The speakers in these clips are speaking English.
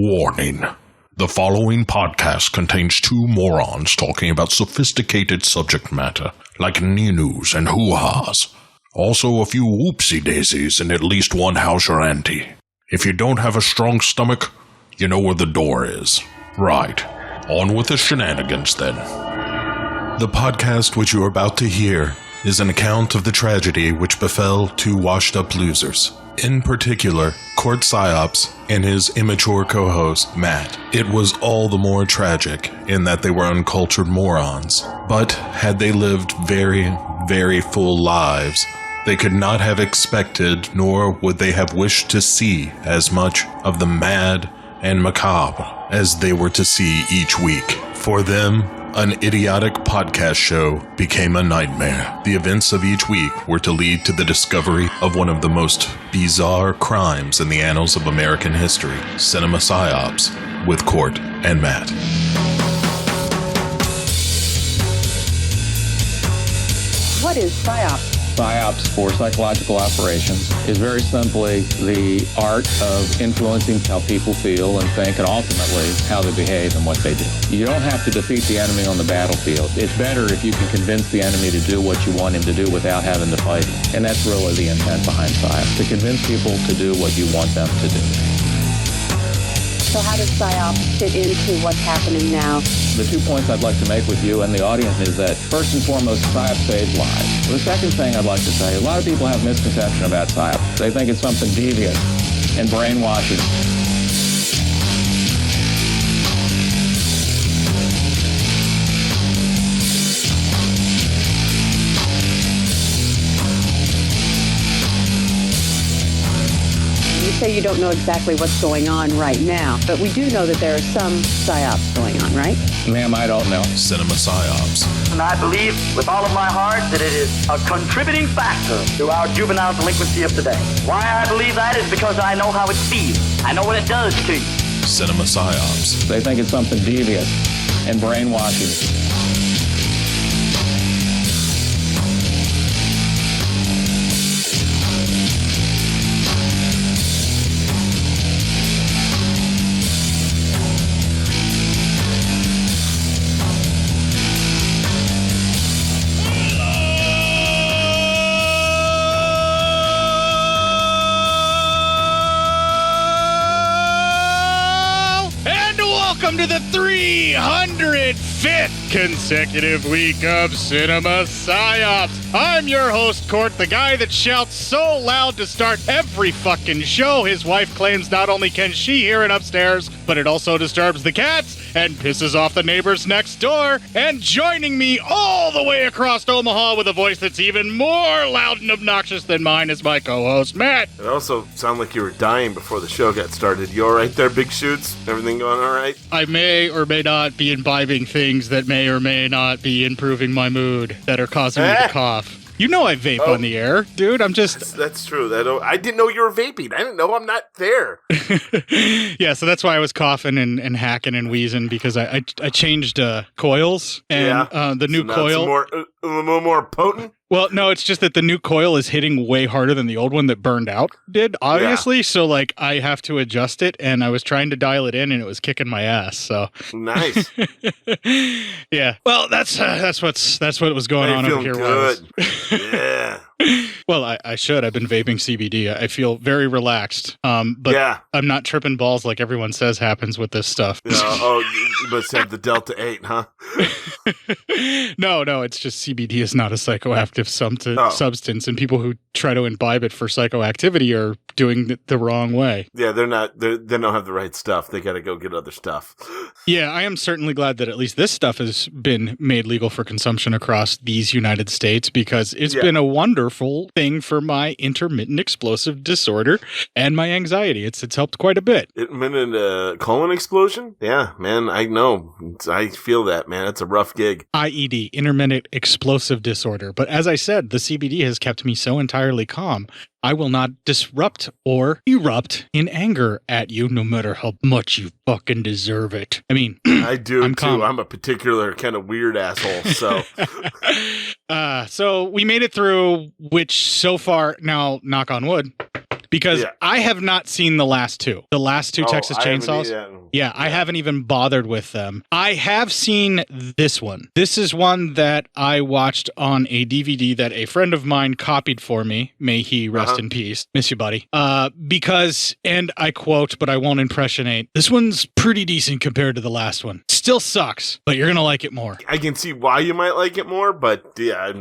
Warning. The following podcast contains two morons talking about sophisticated subject matter, like news and hoo-has. Also a few whoopsie-daisies and at least one house or auntie. If you don't have a strong stomach, you know where the door is. Right. On with the shenanigans then. The podcast which you are about to hear is an account of the tragedy which befell two washed-up losers. In particular, Court PSYOPS and his immature co-host, Matt. It was all the more tragic in that they were uncultured morons. But had they lived very, very full lives, they could not have expected, nor would they have wished to see as much of the mad and macabre as they were to see each week. For them, an idiotic podcast show became a nightmare. The events of each week were to lead to the discovery of one of the most bizarre crimes in the annals of American history, Cinema PSYOPS, with Court and Matt. What is PSYOPS? PSYOPS, for psychological operations, is very simply the art of influencing how people feel and think, and ultimately how they behave and what they do. You don't have to defeat the enemy on the battlefield. It's better if you can convince the enemy to do what you want him to do without having to fight him. And that's really the intent behind PSYOPS, to convince people to do what you want them to do. So how does PSYOPS fit into what's happening now? The 2 points I'd like to make with you and the audience is that, first and foremost, PSYOPS saves lives. The second thing I'd like to say, a lot of people have misconception about PSYOPS. They think it's something devious and brainwashing. You say you don't know exactly what's going on right now, but we do know that there are some PSYOPs going on, right? Ma'am, I don't know. Cinema PSYOPS. And I believe with all of my heart that it is a contributing factor to our juvenile delinquency of today. Why I believe that is because I know how it feels. I know what it does to you. Cinema PSYOPS. They think it's something devious and brainwashing. Welcome to the 305th consecutive week of Cinema PSYOPS. I'm your host, Court, the guy that shouts so loud to start every fucking show. His wife claims not only can she hear it upstairs, but it also disturbs the cats and pisses off the neighbors next door. And joining me all the way across Omaha with a voice that's even more loud and obnoxious than mine is my co-host, Matt. It also sounded like you were dying before the show got started. You all right there, Big Shoots? Everything going all right? I may or may not be imbibing things that may or may not be improving my mood that are causing me to cough. You know I vape on the air, dude. I'm just... That's true. I didn't know you were vaping. I didn't know I'm not there. Yeah, so that's why I was coughing and hacking and wheezing, because I changed coils, and the new coil... It's a little more potent? Well, no, it's just that the new coil is hitting way harder than the old one that burned out did, obviously. Yeah. So, like, I have to adjust it, and I was trying to dial it in, and it was kicking my ass. So nice. Yeah. Well, that's what was going on over here. Good. Yeah. Well, I should. I've been vaping CBD. I feel very relaxed. But yeah. I'm not tripping balls like everyone says happens with this stuff. You must have the Delta 8, huh? No, it's just CBD is not a psychoactive substance, and people who try to imbibe it for psychoactivity are doing it the wrong way. Yeah, they don't have the right stuff. They got to go get other stuff. Yeah, I am certainly glad that at least this stuff has been made legal for consumption across these United States, because it's been a wonderful thing for my intermittent explosive disorder and my anxiety. It's helped quite a bit. Intermittent colon explosion? Yeah, man, I know. I feel that, man. It's a rough gig. IED, intermittent explosive disorder. But as I said, the CBD has kept me so entirely calm. I will not disrupt or erupt in anger at you, no matter how much you fucking deserve it. I mean, I do too. Calm. I'm a particular kind of weird asshole. So, so we made it through, which so far, now knock on wood, because I have not seen the last two. The last two Texas Chainsaws. I haven't even bothered with them. I have seen this one. This is one that I watched on a DVD that a friend of mine copied for me. May he rest in peace. Miss you, buddy. Because, and I quote, but I won't impressionate, this one's pretty decent compared to the last one. Still sucks, but you're going to like it more. I can see why you might like it more, but yeah,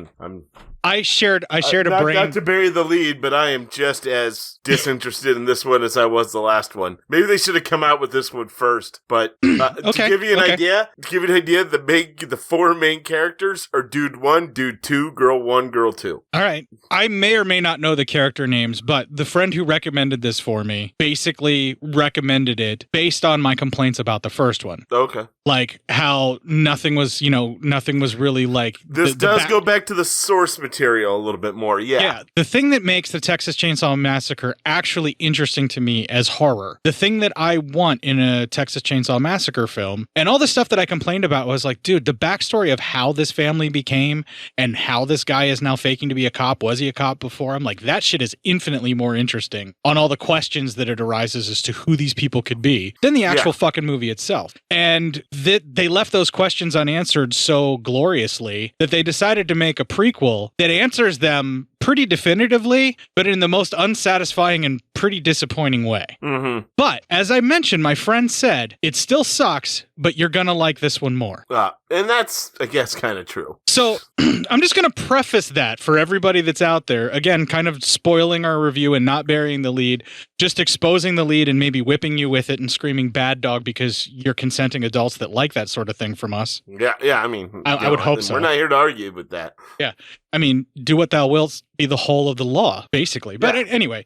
I shared a brain. Not to bury the lead, but I am just as disinterested in this one as I was the last one. Maybe they should have come out with this one first. But to give you an idea, the four main characters are dude 1, dude 2, girl 1, girl 2. All right. I may or may not know the character names, but the friend who recommended this for me basically recommended it based on my complaints about the first one. Okay. Like how nothing was really like... This does go back to the source material a little bit more, yeah. The thing that makes the Texas Chainsaw Massacre actually interesting to me as horror, the thing that I want in a Texas Chainsaw Massacre film, and all the stuff that I complained about was like, dude, the backstory of how this family became and how this guy is now faking to be a cop, was he a cop before? I'm like, that shit is infinitely more interesting on all the questions that it arises as to who these people could be than the actual fucking movie itself. And they left those questions unanswered so gloriously that they decided to make a prequel that answers them pretty definitively, but in the most unsatisfying and pretty disappointing way. Mm-hmm. But as I mentioned, my friend said, it still sucks, but you're gonna like this one more. And that's, I guess, kind of true. So I'm just going to preface that for everybody that's out there. Again, kind of spoiling our review and not burying the lead, just exposing the lead and maybe whipping you with it and screaming bad dog because you're consenting adults that like that sort of thing from us. Yeah, I mean, I would hope so. We're not here to argue with that. Yeah. I mean, do what thou wilt be the whole of the law, basically. But anyway,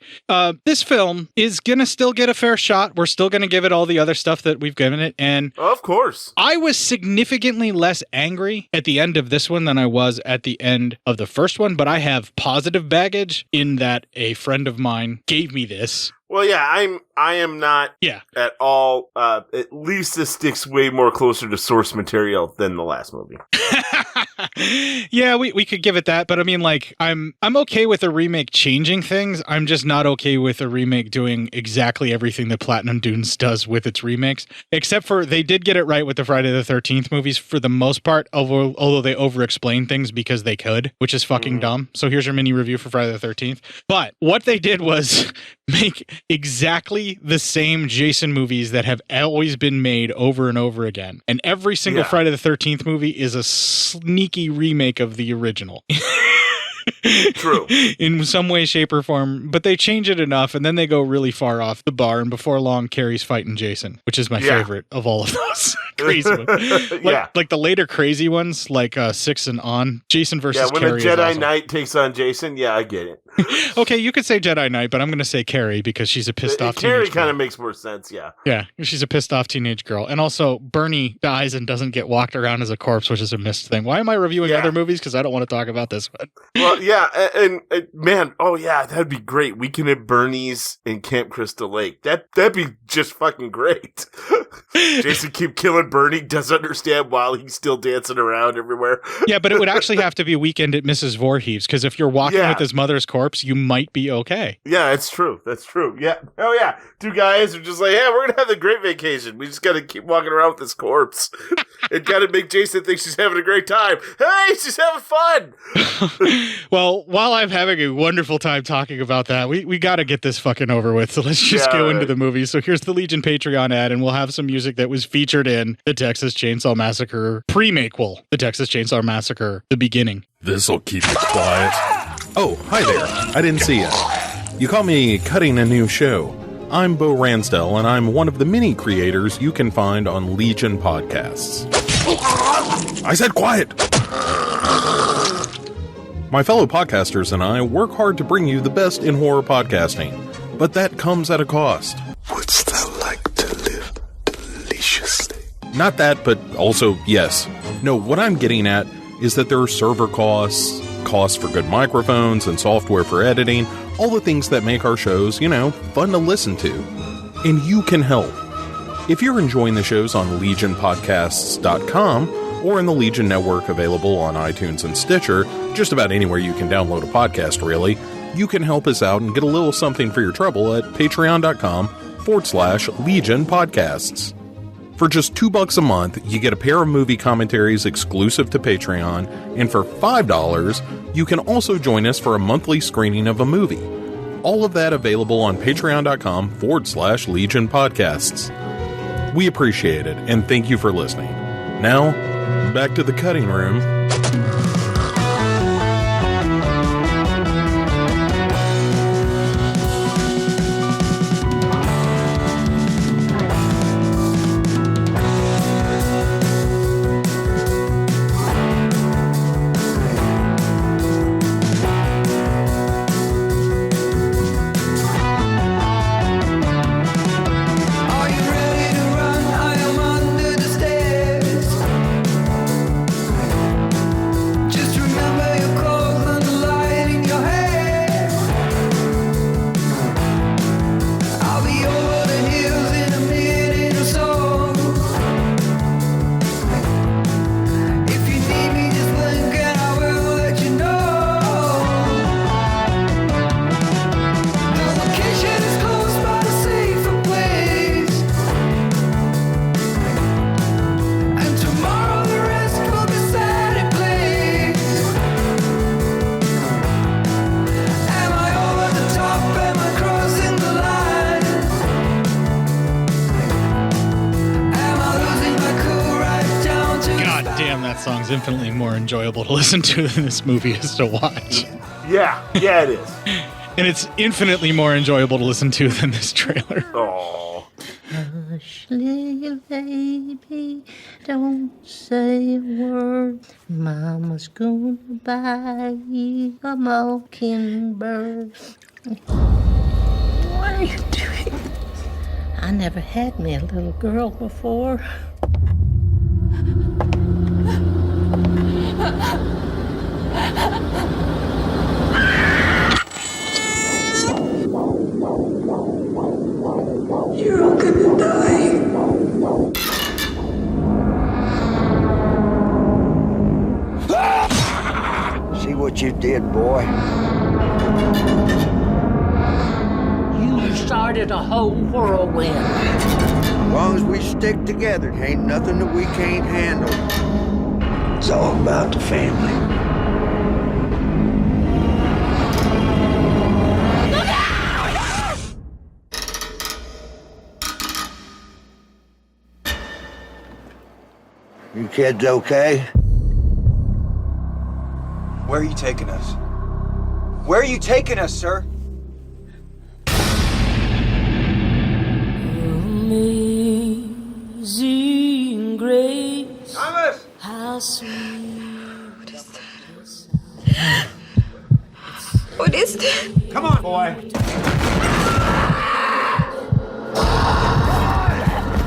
this film is going to still get a fair shot. We're still going to give it all the other stuff that we've given it. And of course, I was significantly less angry at the end of this one than I was at the end of the first one. But I have positive baggage in that a friend of mine gave me this. Well, yeah, I am not at all. At least this sticks way more closer to source material than the last movie. Yeah, we could give it that, but I mean, like, I'm okay with a remake changing things. I'm just not okay with a remake doing exactly everything that Platinum Dunes does with its remakes, except for they did get it right with the Friday the 13th movies for the most part, although they over-explain things because they could, which is fucking dumb. So here's your mini review for Friday the 13th. But what they did was make exactly the same Jason movies that have always been made over and over again. And every single Friday the 13th movie is a sneaky remake of the original. True. In some way, shape, or form, but they change it enough and then they go really far off the bar, and before long, Carrie's fighting Jason, which is my favorite of all of those crazy ones. Like the later crazy ones, like 6 and on, Jason versus Carrie. Yeah, when a Jedi Knight takes on Jason, I get it. Okay, you could say Jedi Knight, but I'm going to say Carrie because she's a pissed off teenage girl. Carrie kind of makes more sense, yeah. Yeah, she's a pissed off teenage girl. And also, Bernie dies and doesn't get walked around as a corpse, which is a missed thing. Why am I reviewing other movies? Because I don't want to talk about this one. Well, yeah, and man, that'd be great. Weekend at Bernie's in Camp Crystal Lake. That'd be just fucking great. Jason keep killing Bernie, doesn't understand while he's still dancing around everywhere. Yeah, but it would actually have to be Weekend at Mrs. Voorhees, because if you're walking with his mother's corpse, you might be okay. Yeah, it's true. That's true. Yeah. Oh, yeah. Two guys are just like, yeah, we're going to have a great vacation. We just got to keep walking around with this corpse. It got to make Jason think she's having a great time. Hey, she's having fun. Well, while I'm having a wonderful time talking about that, we got to get this fucking over with. So let's just go into the movie. So here's the Legion Patreon ad, and we'll have some music that was featured in the Texas Chainsaw Massacre pre-maquel, the Texas Chainsaw Massacre, the beginning. This'll keep it quiet. Oh, hi there. I didn't see you. You caught me cutting a new show. I'm Bo Ransdell, and I'm one of the many creators you can find on Legion Podcasts. I said quiet! My fellow podcasters and I work hard to bring you the best in horror podcasting, but that comes at a cost. Wouldst thou like to live deliciously? Not that, but also yes. No, what I'm getting at is that there are server costs for good microphones and software for editing, all the things that make our shows, fun to listen to. And you can help. If you're enjoying the shows on legionpodcasts.com or in the Legion Network available on iTunes and Stitcher, just about anywhere you can download a podcast, really, You can help us out and get a little something for your trouble at patreon.com/Legion Podcasts. For just $2 a month, you get a pair of movie commentaries exclusive to Patreon, and for $5, you can also join us for a monthly screening of a movie. All of that available on patreon.com/Legion Podcasts. We appreciate it, and thank you for listening. Now, back to the cutting room. Infinitely more enjoyable to listen to than this movie is to watch. Yeah, it is. And it's infinitely more enjoyable to listen to than this trailer. Oh. Hush, little baby, don't say a word. Mama's gonna buy you a mockingbird. What are you doing? I never had me a little girl before. You're all gonna die. See what you did, boy. You started a whole whirlwind. As long as we stick together, ain't nothing that we can't handle. It's all about the family. You kids okay? Where are you taking us? Where are you taking us, sir? Amazing grace. Thomas! How sweet. What is that? Come on, boy.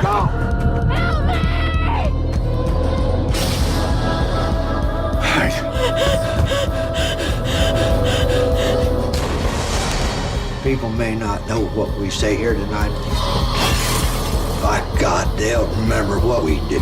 Go! Help me! People may not know what we say here tonight. By God, they'll remember what we did.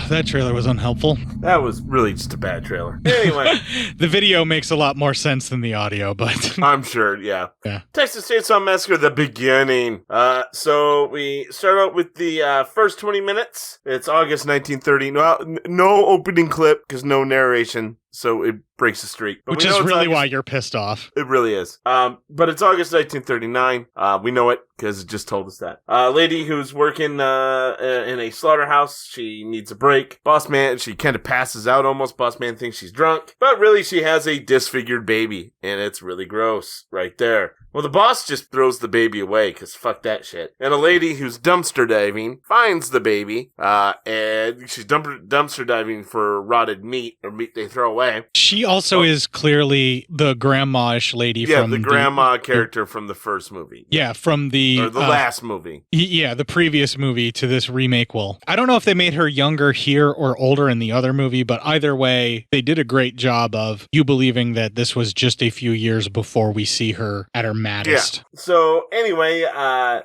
That trailer was unhelpful. That was really just a bad trailer. Anyway. The video makes a lot more sense than the audio, but... I'm sure, yeah. Texas Chainsaw Massacre, the beginning. So we start out with the first 20 minutes. It's August 1930. No opening clip, because no narration. So it breaks the streak. But which is really why you're pissed off. It really is. But it's August 1939. We know it because it just told us that. A lady who's working in a slaughterhouse, she needs a break. Boss man, she kind of passes out almost. Boss man thinks she's drunk. But really, she has a disfigured baby. And it's really gross right there. Well, the boss just throws the baby away because fuck that shit. And a lady who's dumpster diving finds the baby. And she's dumpster diving for rotted meat or meat they throw away. She also is clearly the grandma-ish lady from the grandma character from the first movie. Yeah, from the last movie. Yeah, the previous movie to this remake. Well, I don't know if they made her younger here or older in the other movie, but either way, they did a great job of you believing that this was just a few years before we see her at her maddest. Yeah. So anyway,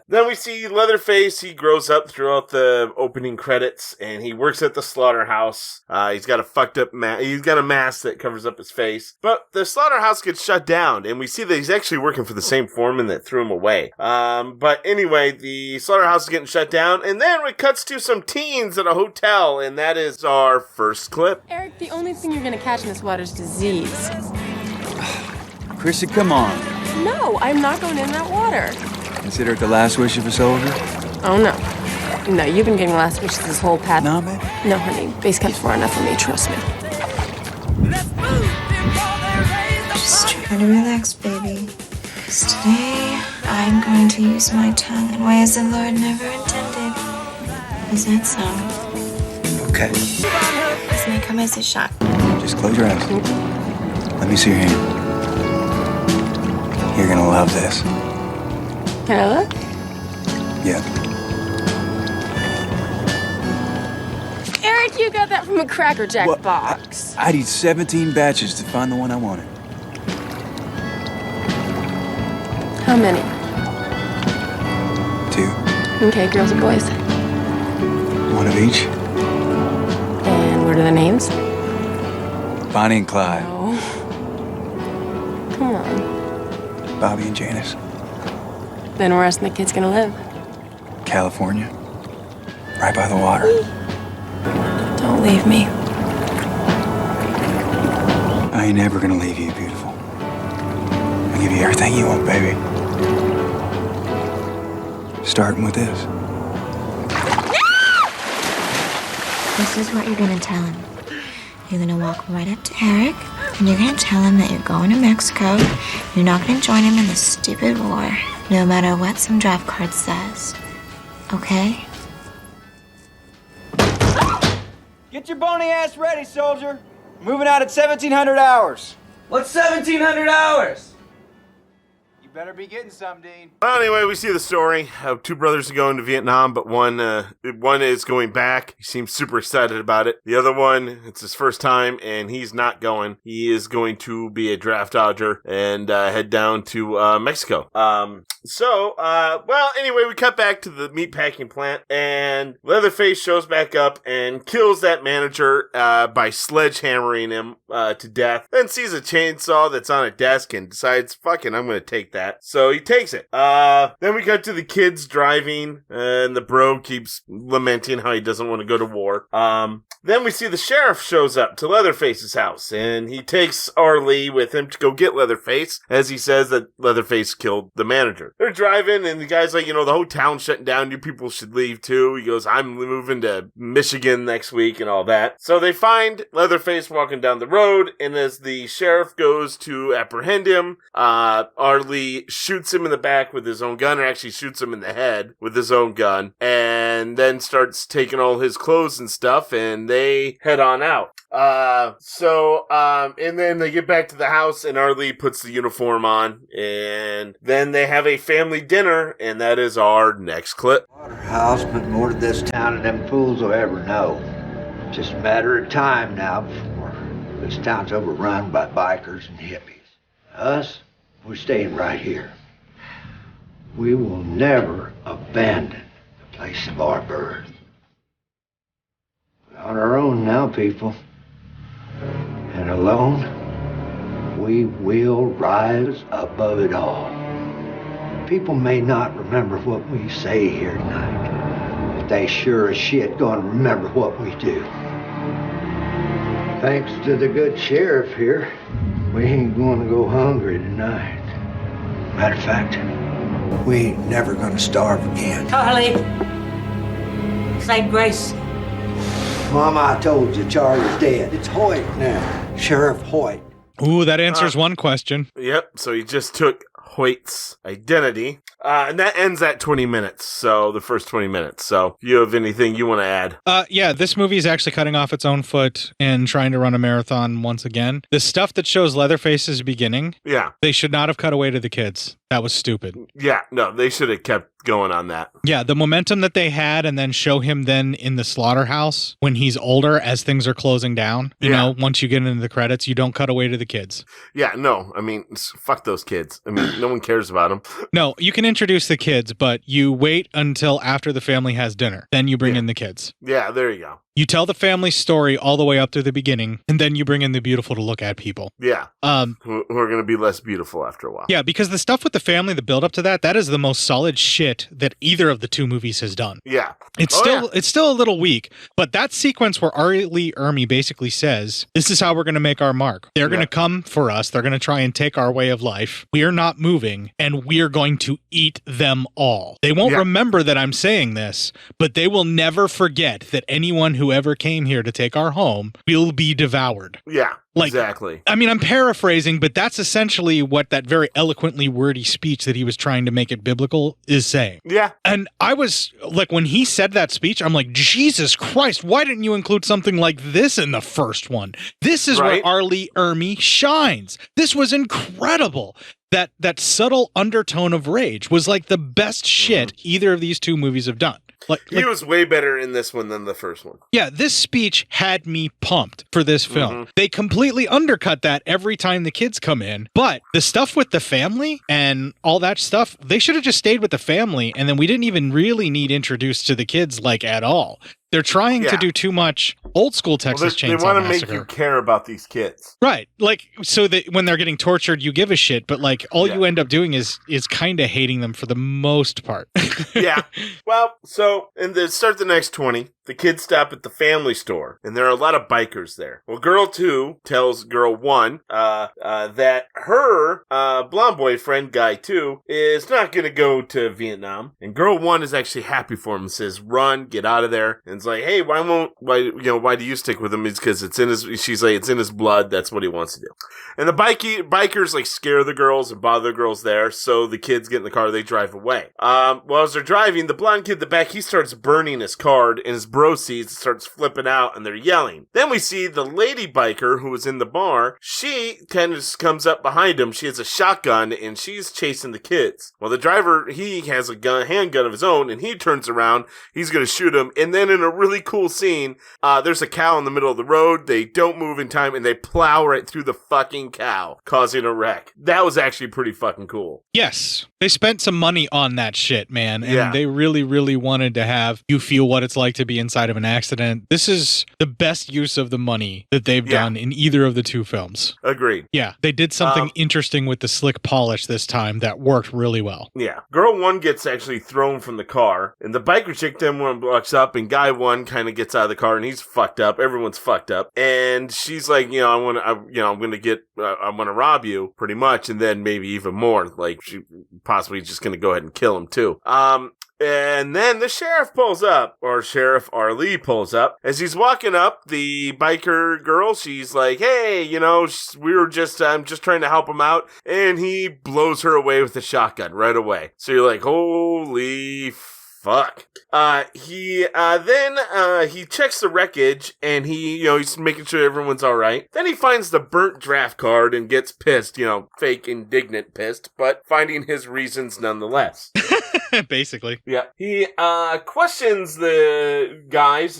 then we see Leatherface. He grows up throughout the opening credits, and he works at the slaughterhouse. He's got a fucked up he's got a mask that covers up his face. But the slaughterhouse gets shut down, and we see that he's actually working for the same foreman that threw him away. But anyway, the slaughterhouse is getting shut down, and then it cuts to some teens at a hotel, and that is our first clip. Eric, the only thing you're gonna catch in this water is disease. Chrissy, come on. No, I'm not going in that water. Consider it the last wish of a soldier? Oh, no. No, you've been getting last wishes this whole path. No, babe? No, honey. Base camp's far enough for me, trust me. Just try to relax, baby. Because today, I'm going to use my tongue in ways the Lord never intended. Is that so? Okay. This may come as a shock. Just close your eyes. Let me see your hand. You're gonna love this. Can I look? Yeah. Eric, you got that from a Cracker Jack box. I'd eat 17 batches to find the one I wanted. How many? 2. Okay, girls or boys? One of each. And what are their names? Bonnie and Clyde. Oh. Come on. Bobby and Janice. Then where else the kid's gonna live? California. Right by the water. Don't leave me. I ain't ever gonna leave you, beautiful. I'll give you everything you want, baby. Starting with this. This is what you're gonna tell him. You're gonna walk right up to Eric, and you're gonna tell him that you're going to Mexico. You're not gonna join him in this stupid war, no matter what some draft card says. Okay? Get your bony ass ready, soldier. Moving out at 1700 hours. What's 1700 hours? You better be getting some, Dean. Well, anyway, we see the story of 2 brothers are going to Vietnam, but one is going back. He seems super excited about it. The other one, it's his first time, and he's not going. He is going to be a draft dodger and head down to Mexico. Anyway, we cut back to the meatpacking plant, and Leatherface shows back up and kills that manager by sledgehammering him to death. Then sees a chainsaw that's on a desk and decides, fucking, I'm going to take that. So he takes it. Then we cut to the kids driving, and the bro keeps lamenting how he doesn't want to go to war. Then we see the sheriff shows up to Leatherface's house, and he takes Arlie with him to go get Leatherface, as he says that Leatherface killed the manager. They're driving, and the guy's like, the whole town's shutting down. You people should leave too. He goes, I'm moving to Michigan next week and all that. So they find Leatherface walking down the road, and as the sheriff goes to apprehend him, Arlie shoots him in the back with his own gun, or actually shoots him in the head with his own gun, and then starts taking all his clothes and stuff, and they head on out. And then they get back to the house, and Arlie puts the uniform on, and then they have a family dinner, and that is our next clip. House meant more to this town than them fools will ever know. Just a matter of time now before this town's overrun by bikers and hippies. Us, we're staying right here. We will never abandon the place of our birth. We're on our own now, people. And alone, we will rise above it all. People may not remember what we say here tonight, but they sure as shit gonna remember what we do. Thanks to the good sheriff here, we ain't gonna go hungry tonight. Matter of fact, we ain't never gonna starve again. Charlie, say grace. Mama, I told you Charlie's dead. It's Hoyt now. Sheriff Hoyt. Ooh, that answers one question. Yep, so he just took Hoyt's identity. And that ends at 20 minutes, so the first 20 minutes. So if you have anything you want to add? Yeah, this movie is actually cutting off its own foot and trying to run a marathon once again. The stuff that shows Leatherface's beginning, yeah, they should not have cut away to the kids. That was stupid. Yeah, no, they should have kept going on that. Yeah, the momentum that they had, and then show him then in the slaughterhouse when he's older as things are closing down. You know, once you get into the credits, you don't cut away to the kids. Yeah, no, I mean, fuck those kids. I mean, no one cares about them. No, you can introduce the kids, but you wait until after the family has dinner. Then you bring in the kids. Yeah, there you go. You tell the family story all the way up to the beginning, and then you bring in the beautiful to look at people. Yeah. Who are going to be less beautiful after a while. Yeah, because the stuff with the family, the build up to that is the most solid shit that either of the two movies has done. Yeah. It's still a little weak, but that sequence where R. Lee Ermey basically says, this is how we're going to make our mark. They're going to come for us. They're going to try and take our way of life. We are not moving, and we are going to eat them all. They won't remember that I'm saying this, but they will never forget that anyone who ever came here to take our home will be devoured. Yeah. Exactly. I mean, I'm paraphrasing, but that's essentially what that very eloquently wordy speech that he was trying to make it biblical is saying. Yeah. And I was like, when he said that speech, I'm like, Jesus Christ, why didn't you include something like this in the first one? This is where R. Lee Ermey shines. This was incredible. That subtle undertone of rage was like the best shit either of these two movies have done. He was way better in this one than the first one. Yeah, this speech had me pumped for this film. They completely undercut that every time the kids come in, but the stuff with the family and all that stuff, they should have just stayed with the family, and then we didn't even really need introduced to the kids at all. They're trying to do too much old school Texas Chainsaw Massacre. They want to make you care about these kids. Right. So that when they're getting tortured, you give a shit, but all you end up doing is kind of hating them for the most part. Yeah. Well, so in the start of the next 20, the kids stop at the family store, and there are a lot of bikers there. Well, Girl 2 tells Girl 1 that her blonde boyfriend, Guy 2, is not going to go to Vietnam. And Girl 1 is actually happy for him and says, run, get out of there. And it's like, hey, why do you stick with him? It's because she's like, it's in his blood. That's what he wants to do. And the bikers scare the girls and bother the girls there. So the kids get in the car, they drive away. Well, as they're driving, the blonde kid in the back, he starts burning his card, and his bro sees it, starts flipping out, and they're yelling. Then we see the lady biker who was in the bar. She kind of just comes up behind him. She has a shotgun, and she's chasing the kids. Well, the driver, he has a handgun of his own, and he turns around. He's going to shoot him. And then in a really cool scene, there's a cow in the middle of the road. They don't move in time, and they plow right through the fucking cow, causing a wreck. That was actually pretty fucking cool. Yes. They spent some money on that shit, man. And they really, really wanted to have you feel what it's like to be inside of an accident. This is the best use of the money that they've done in either of the two films. Agreed. Yeah. They did something interesting with the slick polish this time that worked really well. Yeah. Girl 1 gets actually thrown from the car, and the biker chick then walks up, and Guy 1 kind of gets out of the car, and he's fucked up. Everyone's fucked up. And she's like, I want to rob you, pretty much, and then maybe even more. She possibly just going to go ahead and kill him, too. And then the sheriff pulls up, or Sheriff R. Lee pulls up. As he's walking up, the biker girl, she's like, hey, I'm just trying to help him out. And he blows her away with a shotgun right away. So you're like, holy fuck. He checks the wreckage, and he's making sure everyone's all right. Then he finds the burnt draft card and gets pissed, fake indignant pissed, but finding his reasons nonetheless. Basically. Yeah. He questions the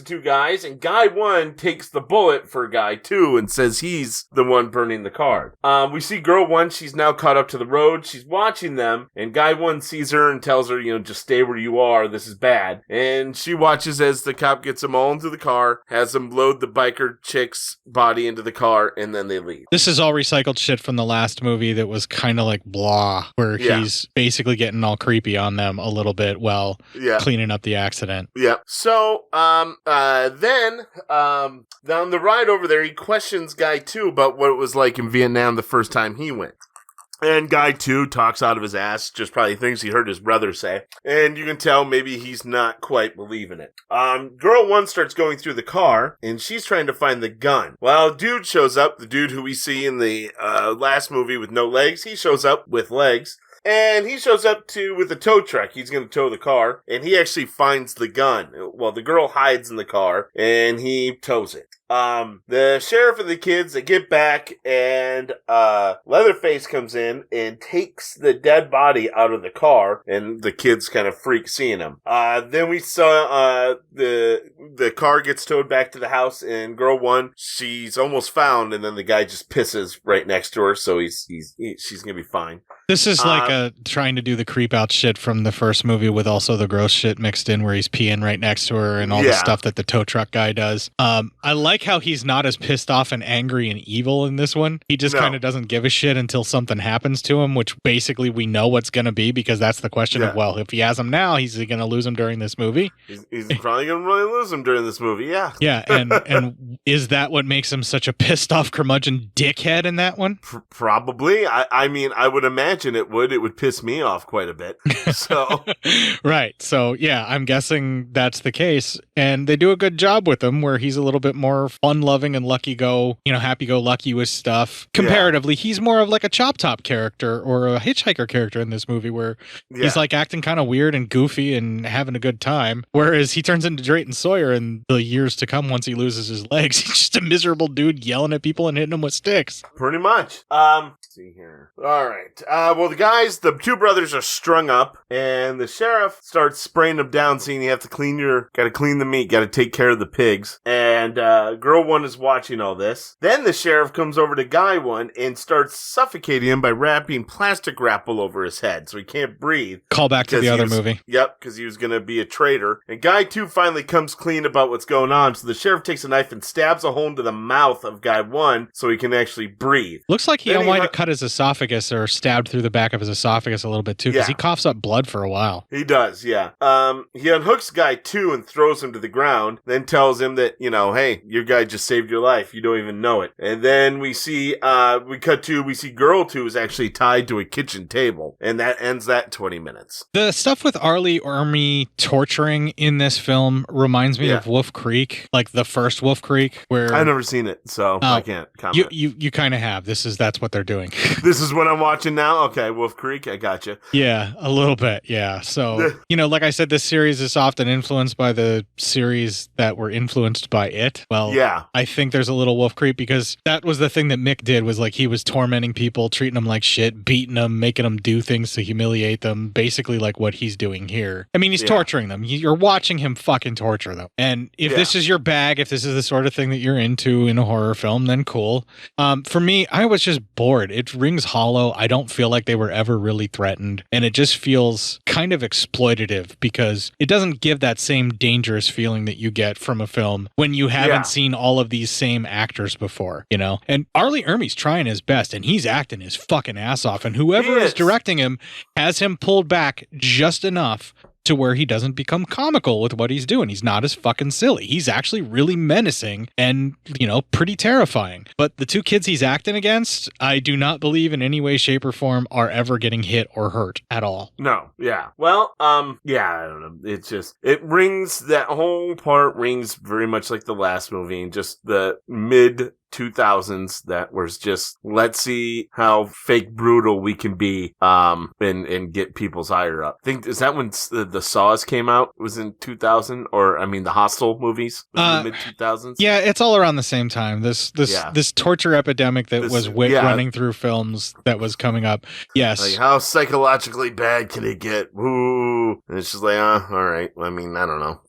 two guys, and Guy 1 takes the bullet for Guy 2 and says he's the one burning the card. We see Girl 1, she's now caught up to the road. She's watching them, and Guy 1 sees her and tells her, just stay where you are. This is bad. And she watches as the cop gets them all into the car, has them load the biker chick's body into the car, and then they leave. This is all recycled shit from the last movie that was kind of like blah, where he's basically getting all creepy on them a little bit while cleaning up the accident. Yeah. So, then on the ride over there, he questions Guy 2 about what it was like in Vietnam the first time he went. And Guy 2 talks out of his ass, just probably things he heard his brother say. And you can tell maybe he's not quite believing it. Girl 1 starts going through the car, and she's trying to find the gun. Well, a dude shows up, the dude who we see in the last movie with no legs. He shows up with legs. And he shows up with a tow truck. He's going to tow the car, and he actually finds the gun. Well, the girl hides in the car, and he tows it. The sheriff and the kids, they get back, and Leatherface comes in and takes the dead body out of the car, and the kids kind of freak seeing him. Then we saw the car gets towed back to the house, and girl one, she's almost found, and then the guy just pisses right next to her, so she's gonna be fine. This is like trying to do the creep out shit from the first movie with also the gross shit mixed in where he's peeing right next to her and all the stuff that the tow truck guy does. I like how he's not as pissed off and angry and evil in this one. He just kind of doesn't give a shit until something happens to him, which basically we know what's going to be, because that's the question of, well, if he has him now, he's going to lose him during this movie. He's probably going to really lose him during this movie, yeah. Yeah, and is that what makes him such a pissed off curmudgeon dickhead in that one? Probably. I mean, I would imagine it would piss me off quite a bit. So right. So yeah, I'm guessing that's the case, and they do a good job with him where he's a little bit more fun-loving and happy-go-lucky with stuff. Comparatively, he's more of like a Chop Top character or a Hitchhiker character in this movie, where he's like acting kind of weird and goofy and having a good time, whereas he turns into Drayton Sawyer in the years to come once he loses his legs. He's just a miserable dude yelling at people and hitting them with sticks. Pretty much. Let's see here. All right. Well, the two brothers are strung up, and the sheriff starts spraying them down, saying you have to gotta clean the meat, gotta take care of the pigs. And girl one is watching all this. Then the sheriff comes over to guy one and starts suffocating him by wrapping plastic wrap all over his head so he can't breathe. Call back to the other movie. Yep, because he was gonna be a traitor. And guy two finally comes clean about what's going on, so the sheriff takes a knife and stabs a hole into the mouth of guy one so he can actually breathe. Looks like he might have cut his esophagus or stabbed through the back of his esophagus a little bit too, because he coughs up blood for a while. He does, yeah. He unhooks guy two and throws him to the ground, then tells him that, hey, your guy just saved your life. You don't even know it. And then we see girl two is actually tied to a kitchen table, and that ends that 20 minutes. The stuff with Arlie Ermy torturing in this film reminds me of Wolf Creek, like the first Wolf Creek, where I've never seen it, so I can't comment. You kind of have. That's what they're doing. This is what I'm watching now? Okay, Wolf Creek, I gotcha. Yeah, a little bit, yeah. So, like I said, this series is often influenced by the series that were influenced by it. Well, I think there's a little Wolf Creek, because that was the thing that Mick did, was like he was tormenting people, treating them like shit, beating them, making them do things to humiliate them, basically like what he's doing here. I mean, he's torturing them. You're watching him fucking torture them. And if this is your bag, if this is the sort of thing that you're into in a horror film, then cool. For me, I was just bored. It rings hollow. I don't feel like they were ever really threatened, and it just feels kind of exploitative, because it doesn't give that same dangerous feeling that you get from a film when you haven't seen all of these same actors before, And Arlie Ermey's trying his best, and he's acting his fucking ass off, and whoever is directing him has him pulled back just enough to where he doesn't become comical with what he's doing. He's not as fucking silly. He's actually really menacing and, pretty terrifying. But the two kids he's acting against, I do not believe in any way, shape, or form are ever getting hit or hurt at all. No. Yeah. Well, I don't know. It's just, that whole part rings very much like the last movie, and just the mid 2000s that was just, let's see how fake brutal we can be, and get people's ire up. I think, is that when the Saws came out? Was in 2000? Or, the Hostel movies? In the mid 2000s? Yeah, it's all around the same time. This torture epidemic that was running through films that was coming up. Yes. Like, how psychologically bad can it get? Woo! And it's just like, all right. I don't know.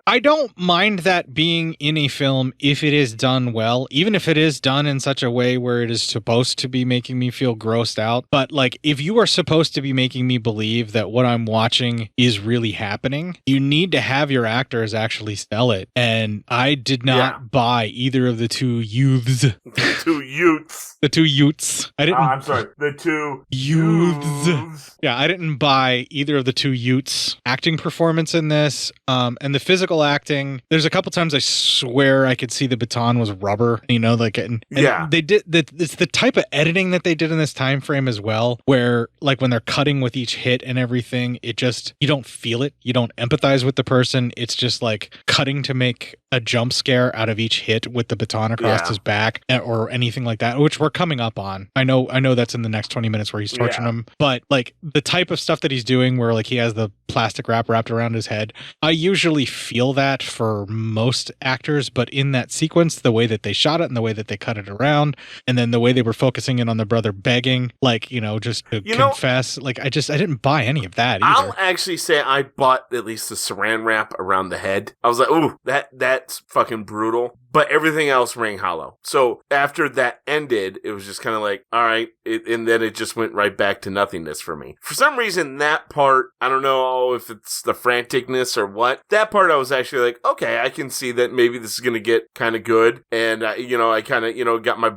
I don't mind that being in a film if it is done well, even if it is done in such a way where it is supposed to be making me feel grossed out. But like, if you are supposed to be making me believe that what I'm watching is really happening, you need to have your actors actually sell it. And I did not buy either of the two youths. The two youths. The two youths. I'm sorry. The two youths. Yeah, I didn't buy either of the two youths' acting performance in this. And the physical acting, there's a couple times I swear I could see the baton was rubber, they did it's the type of editing that they did in this time frame as well, where like when they're cutting with each hit and everything, it just, you don't feel it, you don't empathize with the person. It's just like cutting to make a jump scare out of each hit with the baton across his back or anything anything like that, which we're coming up on. I know that's in the next 20 minutes where he's torturing him, but like the type of stuff that he's doing where like he has the plastic wrap wrapped around his head, I usually feel that for most actors, but in that sequence, the way that they shot it and the way that they cut it around, and then the way they were focusing in on the brother begging, like, just to confess, like I didn't buy any of that either. I'll actually say I bought at least the saran wrap around the head. I was like, ooh, that's fucking brutal. But everything else rang hollow. So after that ended, it was just kind of like, all right. And then it just went right back to nothingness for me. For some reason, that part, I don't know if it's the franticness or what. That part I was actually like, okay, I can see that maybe this is going to get kind of good. And, I kind of, got my,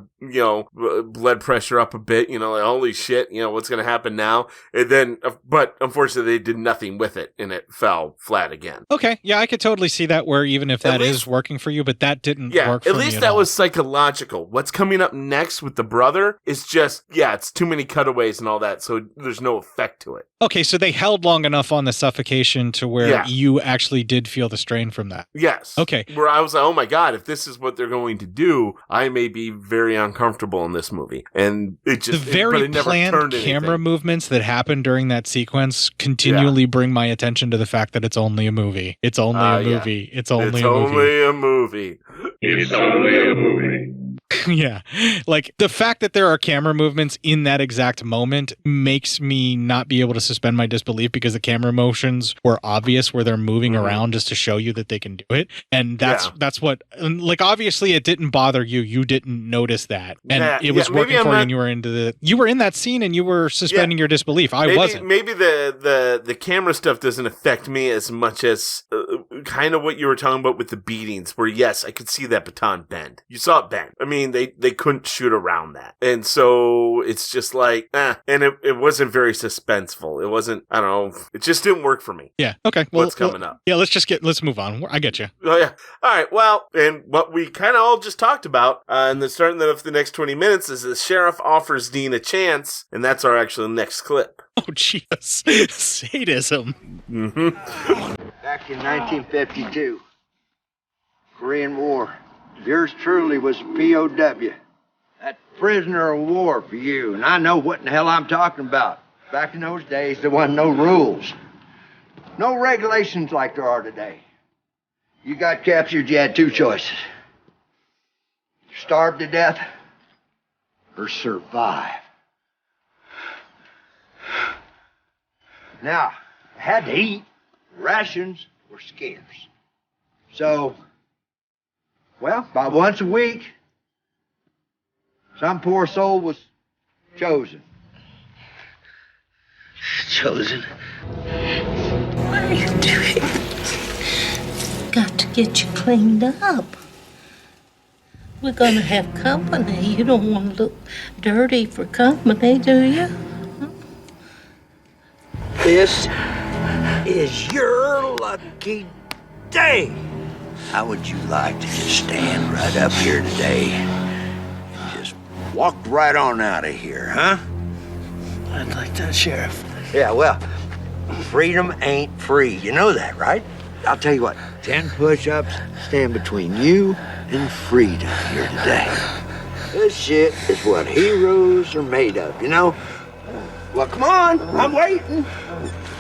blood pressure up a bit, like, holy shit, what's going to happen now? And then, but unfortunately, they did nothing with it and it fell flat again. Okay. Yeah, I could totally see that where even if that is working for you, but that didn't work for me. At least that was psychological. What's coming up next with the brother is just, it's too many cutaways and all that, so there's no effect to it. Okay, so they held long enough on the suffocation to where you actually did feel the strain from that. Yes. Okay. Where I was like, oh my God, if this is what they're going to do, I may be very uncomfortable in this movie. And it just... The very planned camera movements that happen during that sequence continually bring my attention to the fact that it's only a movie. It's only a movie. It's only a movie. It's only a movie. Yeah. Like the fact that there are camera movements in that exact moment makes me not be able to suspend my disbelief because the camera motions were obvious where they're moving around just to show you that they can do it. And that's what, like, obviously it didn't bother you. You didn't notice that. And it was working for you and you were in that scene and you were suspending your disbelief. I wasn't. Maybe the camera stuff doesn't affect me as much as kind of what you were talking about with the beatings where, yes, I could see that baton bend. You saw it bend. I mean, they couldn't shoot around that. And so it's just like, and it wasn't very suspenseful. It wasn't, I don't know, it just didn't work for me. Yeah. Okay. Well, what's coming up? Yeah, let's move on. I get you. Oh, yeah. All right. Well, and what we kind of all just talked about in the starting of the next 20 minutes is the sheriff offers Dean a chance, and that's our actual next clip. Oh, jeez. Sadism. Back in 1952, Korean War. Yours truly was a POW. That prisoner of war for you, and I know what in the hell I'm talking about. Back in those days, there wasn't no rules. No regulations like there are today. You got captured, you had two choices. Starve to death or survive. Now, I had to eat. Rations were scarce. So, well, about once a week, some poor soul was chosen. Chosen? What are you doing? Got to get you cleaned up. We're gonna have company. You don't want to look dirty for company, do you? This is your lucky day. How would you like to just stand right up here today and just walk right on out of here, huh? I'd like that, Sheriff. Yeah, well, freedom ain't free. You know that, right? I'll tell you what, 10 push-ups stand between you and freedom here today. This shit is what heroes are made of, you know? Well, come on, I'm waiting.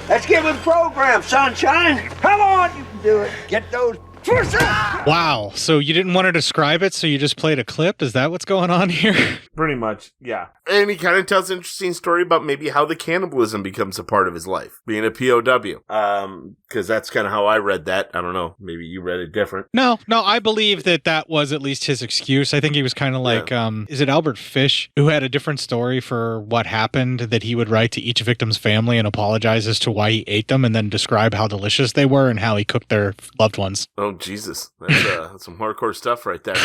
Let's get with the program, sunshine. Come on, you can do it. Get those push-ups. Wow, so you didn't want to describe it, so you just played a clip? Is that what's going on here? Pretty much, yeah. And he kind of tells an interesting story about maybe how the cannibalism becomes a part of his life, being a POW. Because that's kind of how I read that. I don't know. Maybe you read it different. No, I believe that was at least his excuse. I think he was kind of like, is it Albert Fish, who had a different story for what happened that he would write to each victim's family and apologize as to why he ate them and then describe how delicious they were and how he cooked their loved ones. Oh, Jesus. That's some hardcore stuff right there.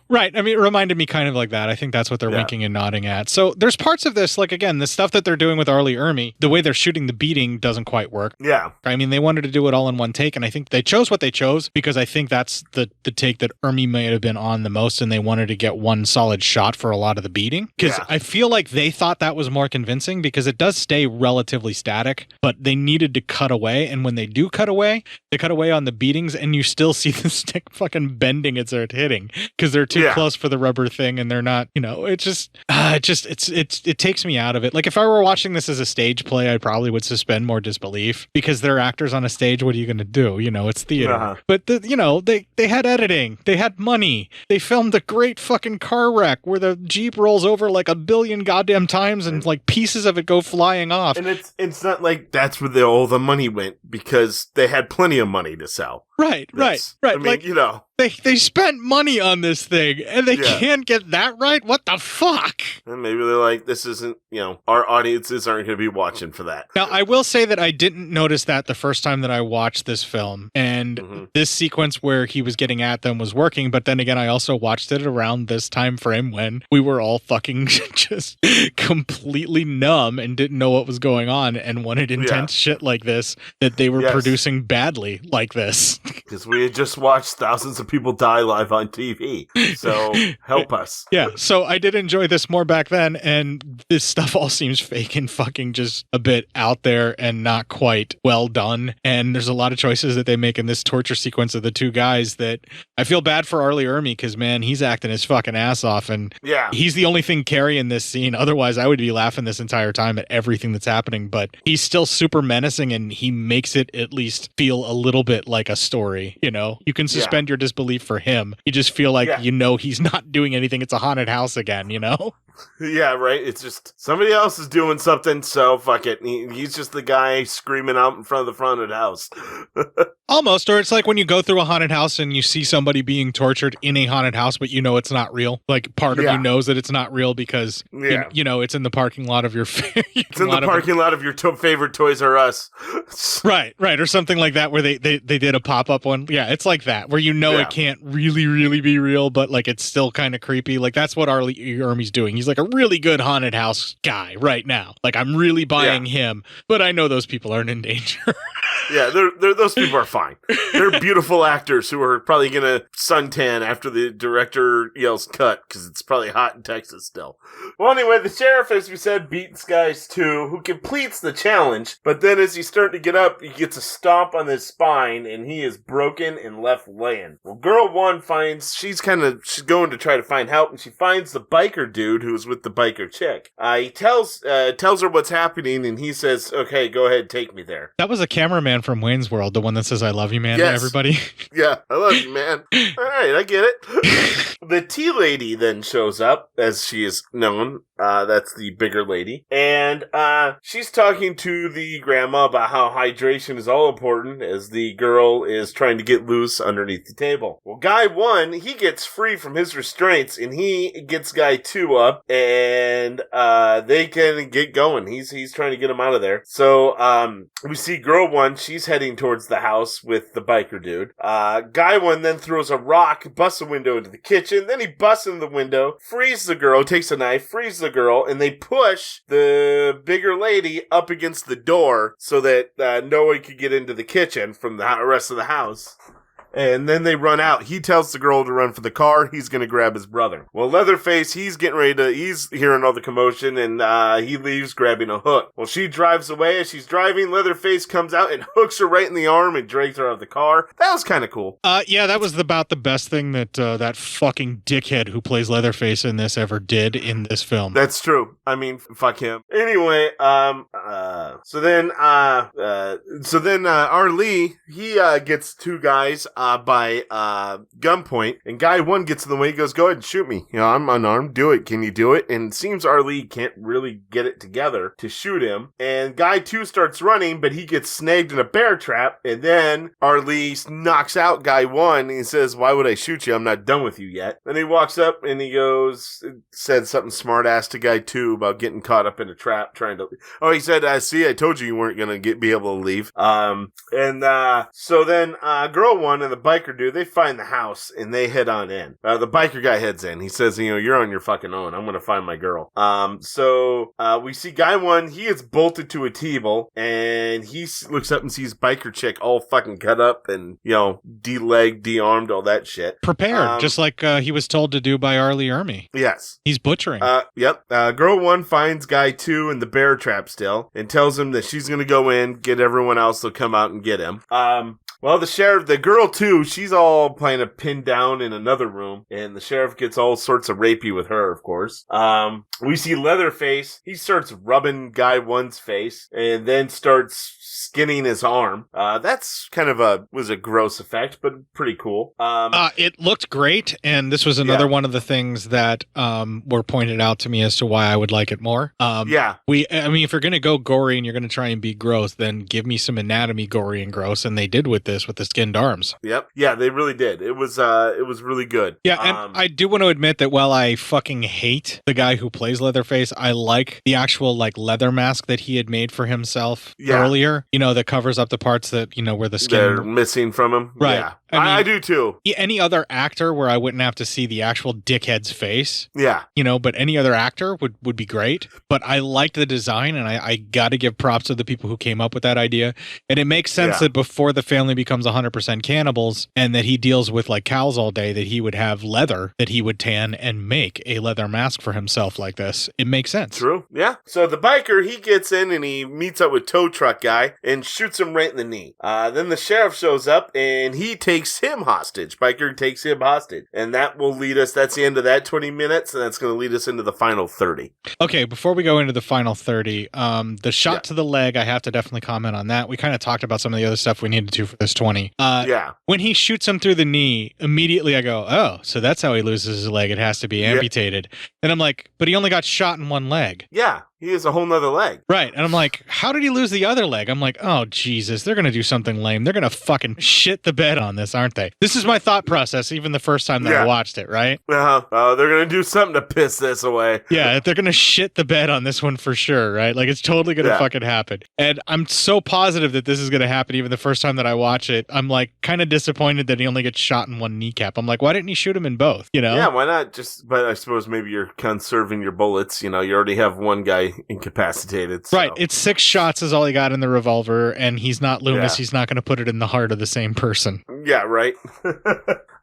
Right. I mean, it reminded me kind of like that. I think that's what they're winking and nodding at. So there's parts of this, like, again, the stuff that they're doing with Arlie Ermy, the way they're shooting the beating doesn't quite work. Yeah. I mean, they wanted to do it all in one take, and I think they chose what they chose because I think that's the take that Ermy may have been on the most, and they wanted to get one solid shot for a lot of the beating. Because I feel like they thought that was more convincing because it does stay relatively static, but they needed to cut away, and when they do cut away, they cut away on the beatings, and you still see the stick fucking bending as they're hitting because they're too close for the rubber thing, and they're not, it takes me out of it. Like if I were watching this as a stage play, I probably would suspend more disbelief because they're actors on a stage. What are you going to do? It's theater. But they had editing, they had money, they filmed a great fucking car wreck where the Jeep rolls over like 1 billion goddamn times and like pieces of it go flying off. And it's not like that's where all the money went, because they had plenty of money to sell. Right. I mean, They spent money on this thing, and they can't get that right? What the fuck? And maybe they're like, this isn't, our audiences aren't going to be watching for that. Now, I will say that I didn't notice that the first time that I watched this film, and this sequence where he was getting at them was working, but then again, I also watched it around this time frame when we were all fucking just completely numb and didn't know what was going on and wanted intense shit like this that they were producing badly like this. Because we had just watched thousands of people die live on TV. So help us. Yeah. So I did enjoy this more back then. And this stuff all seems fake and fucking just a bit out there and not quite well done. And there's a lot of choices that they make in this torture sequence of the two guys that I feel bad for Arlie Ermy because, man, he's acting his fucking ass off. And he's the only thing carrying this scene. Otherwise, I would be laughing this entire time at everything that's happening. But he's still super menacing and he makes it at least feel a little bit like a story. You can suspend your disbelief for him. You just feel like he's not doing anything. It's a haunted house again, Yeah, right. It's just somebody else is doing something, so fuck it. He's just the guy screaming out in front of the haunted house. Almost, or it's like when you go through a haunted house and you see somebody being tortured in a haunted house, but it's not real. Like part of you knows that it's not real because it's in the parking lot of your it's in the parking lot of your favorite Toys R Us. right, or something like that where they did a pop-up one. Yeah, it's like that where it can't really be real, but like it's still kind of creepy. Like that's what Arlie Ermy's doing. He's like a really good haunted house guy right now. Like I'm really buying him, but I know those people aren't in danger. Yeah, those people are fine. They're beautiful actors who are probably going to suntan after the director yells cut because it's probably hot in Texas still. Well, anyway, the sheriff, as we said, beats guys too, who completes the challenge, but then as he's starting to get up, he gets a stomp on his spine and he is broken and left laying. Well, girl one she's going to try to find help, and she finds the biker dude who's with the biker chick. He tells her what's happening, and he says, okay, go ahead, take me there. That was a cameraman from Wayne's World, the one that says, I love you, man, to everybody. Yeah, I love you, man. All right, I get it. The tea lady then shows up, as she is known. That's the bigger lady. And she's talking to the grandma about how hydration is all important as the girl is trying to get loose underneath the table. Well, guy one, he gets free from his restraints, and he gets guy two up, and they can get going. He's trying to get him out of there. So we see girl one, she's heading towards the house with the biker dude. Guy one then throws a rock, busts a window into the kitchen, then he busts in the window, frees the girl, takes a knife, frees the girl, and they push the bigger lady up against the door so that no one could get into the kitchen from the rest of the house. And then they run out. He tells the girl to run for the car. He's going to grab his brother. Well, Leatherface, he's hearing all the commotion, and he leaves grabbing a hook. Well, she drives away. As she's driving, Leatherface comes out and hooks her right in the arm and drags her out of the car. That was kind of cool. Yeah, that was about the best thing that that fucking dickhead who plays Leatherface in this ever did in this film. That's true. I mean, fuck him. Anyway, so then Arlie, he gets two guys by gunpoint, and guy one gets in the way. He goes, go ahead and shoot me. I'm unarmed. Do it. Can you do it? And it seems Arlie can't really get it together to shoot him. And guy two starts running, but he gets snagged in a bear trap. And then Arlie knocks out guy one, and he says, why would I shoot you? I'm not done with you yet. Then he walks up and he said something smart ass to guy two about getting caught up in a trap trying to. Oh, he said, see, I told you weren't going to be able to leave. So then girl one and the biker dude, they find the house and they head on in. The biker guy heads in. He says, you're on your fucking own. I'm going to find my girl. So we see guy one, he is bolted to a table, and he looks up and sees biker chick all fucking cut up and, de-legged, de-armed, all that shit. Prepared, just like he was told to do by Arlie Ermy. Yes. He's butchering. Yep. Girl one finds guy two in the bear trap still and tells him that she's going to go in, get everyone else to come out and get him. Well, the girl too, she's all playing a pin down in another room, and the sheriff gets all sorts of rapey with her, of course. We see Leatherface. He starts rubbing Guy One's face, and then starts skinning his arm. That's kind of was a gross effect, but pretty cool. It looked great, and this was another one of the things that were pointed out to me as to why I would like it more. I mean, if you're going to go gory and you're going to try and be gross, then give me some anatomy gory and gross, and they did with this, with the skinned arms. Yep. Yeah, they really did. It was really good. Yeah, and I do want to admit that while I fucking hate the guy who plays Leatherface, I like the actual like leather mask that he had made for himself earlier. You know, that covers up the parts that, you know, where the skin... They're missing from him. Right. Yeah. I do too. Any other actor where I wouldn't have to see the actual dickhead's face. Yeah. You know, but any other actor would be great. But I liked the design, and I got to give props to the people who came up with that idea. And it makes sense that before the family becomes 100% cannibals and that he deals with like cows all day, that he would have leather that he would tan and make a leather mask for himself like this. It makes sense. True. Yeah. So the biker, he gets in and he meets up with tow truck guy and shoots him right in the knee. Then the sheriff shows up and he takes him hostage. Biker takes him hostage. And that will lead us, that's the end of that 20 minutes, and that's going to lead us into the final 30. Okay, before we go into the final 30, the shot to the leg, I have to definitely comment on that. We kind of talked about some of the other stuff we needed to for this 20. When he shoots him through the knee, immediately I go, oh, so that's how he loses his leg. It has to be amputated. And I'm like, but he only got shot in one leg. Yeah. He has a whole nother leg. Right. And I'm like, how did he lose the other leg? I'm like, oh, Jesus, they're going to do something lame. They're going to fucking shit the bed on this, aren't they? This is my thought process, even the first time that I watched it, right? They're going to do something to piss this away. Yeah, they're going to shit the bed on this one for sure, right? Like, it's totally going to fucking happen. And I'm so positive that this is going to happen even the first time that I watch it. I'm like kind of disappointed that he only gets shot in one kneecap. I'm like, why didn't he shoot him in both? You know? Yeah, why not but I suppose maybe you're conserving your bullets. You know, you already have one guy incapacitated. So. Right. It's 6 shots is all he got in the revolver, and he's not Loomis. He's not going to put it in the heart of the same person. Yeah, right.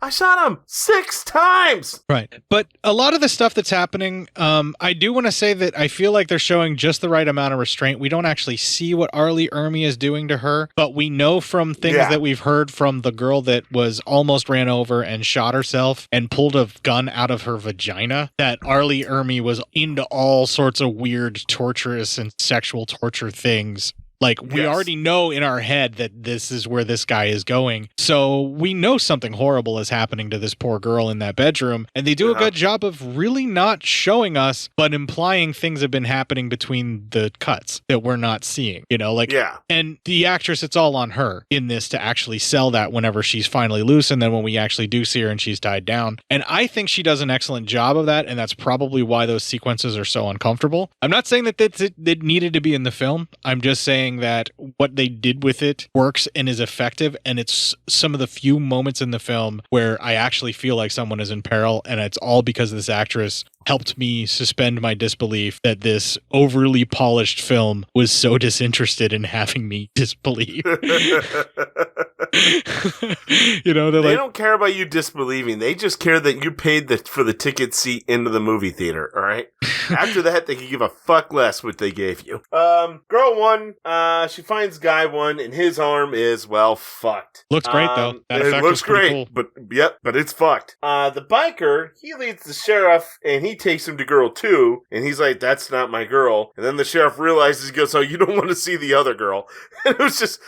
I shot him 6 times. Right. But a lot of the stuff that's happening, I do want to say that I feel like they're showing just the right amount of restraint. We don't actually see what Arlie Ermy is doing to her, but we know from things that we've heard from the girl that was almost ran over and shot herself and pulled a gun out of her vagina that Arlie Ermy was into all sorts of weird, torturous and sexual torture things. Like, we already know in our head that this is where this guy is going. So we know something horrible is happening to this poor girl in that bedroom. And they do a good job of really not showing us, but implying things have been happening between the cuts that we're not seeing. You know, like, and the actress, it's all on her in this to actually sell that whenever she's finally loose. And then when we actually do see her and she's tied down. And I think she does an excellent job of that. And that's probably why those sequences are so uncomfortable. I'm not saying that it needed to be in the film. I'm just saying that what they did with it works and is effective, and it's some of the few moments in the film where I actually feel like someone is in peril, and it's all because this actress helped me suspend my disbelief that this overly polished film was so disinterested in having me disbelieve. You know, they don't care about you disbelieving. They just care that you paid for the ticket seat into the movie theater, all right? After that, they can give a fuck less what they gave you. Girl 1, she finds Guy 1, and his arm is, well, fucked. Looks great, though. That it effect looks was pretty great, cool. but it's fucked. The biker, he leads the sheriff, and he takes him to girl 2, and he's like, that's not my girl. And then the sheriff realizes, he goes, oh, you don't want to see the other girl. And it was just...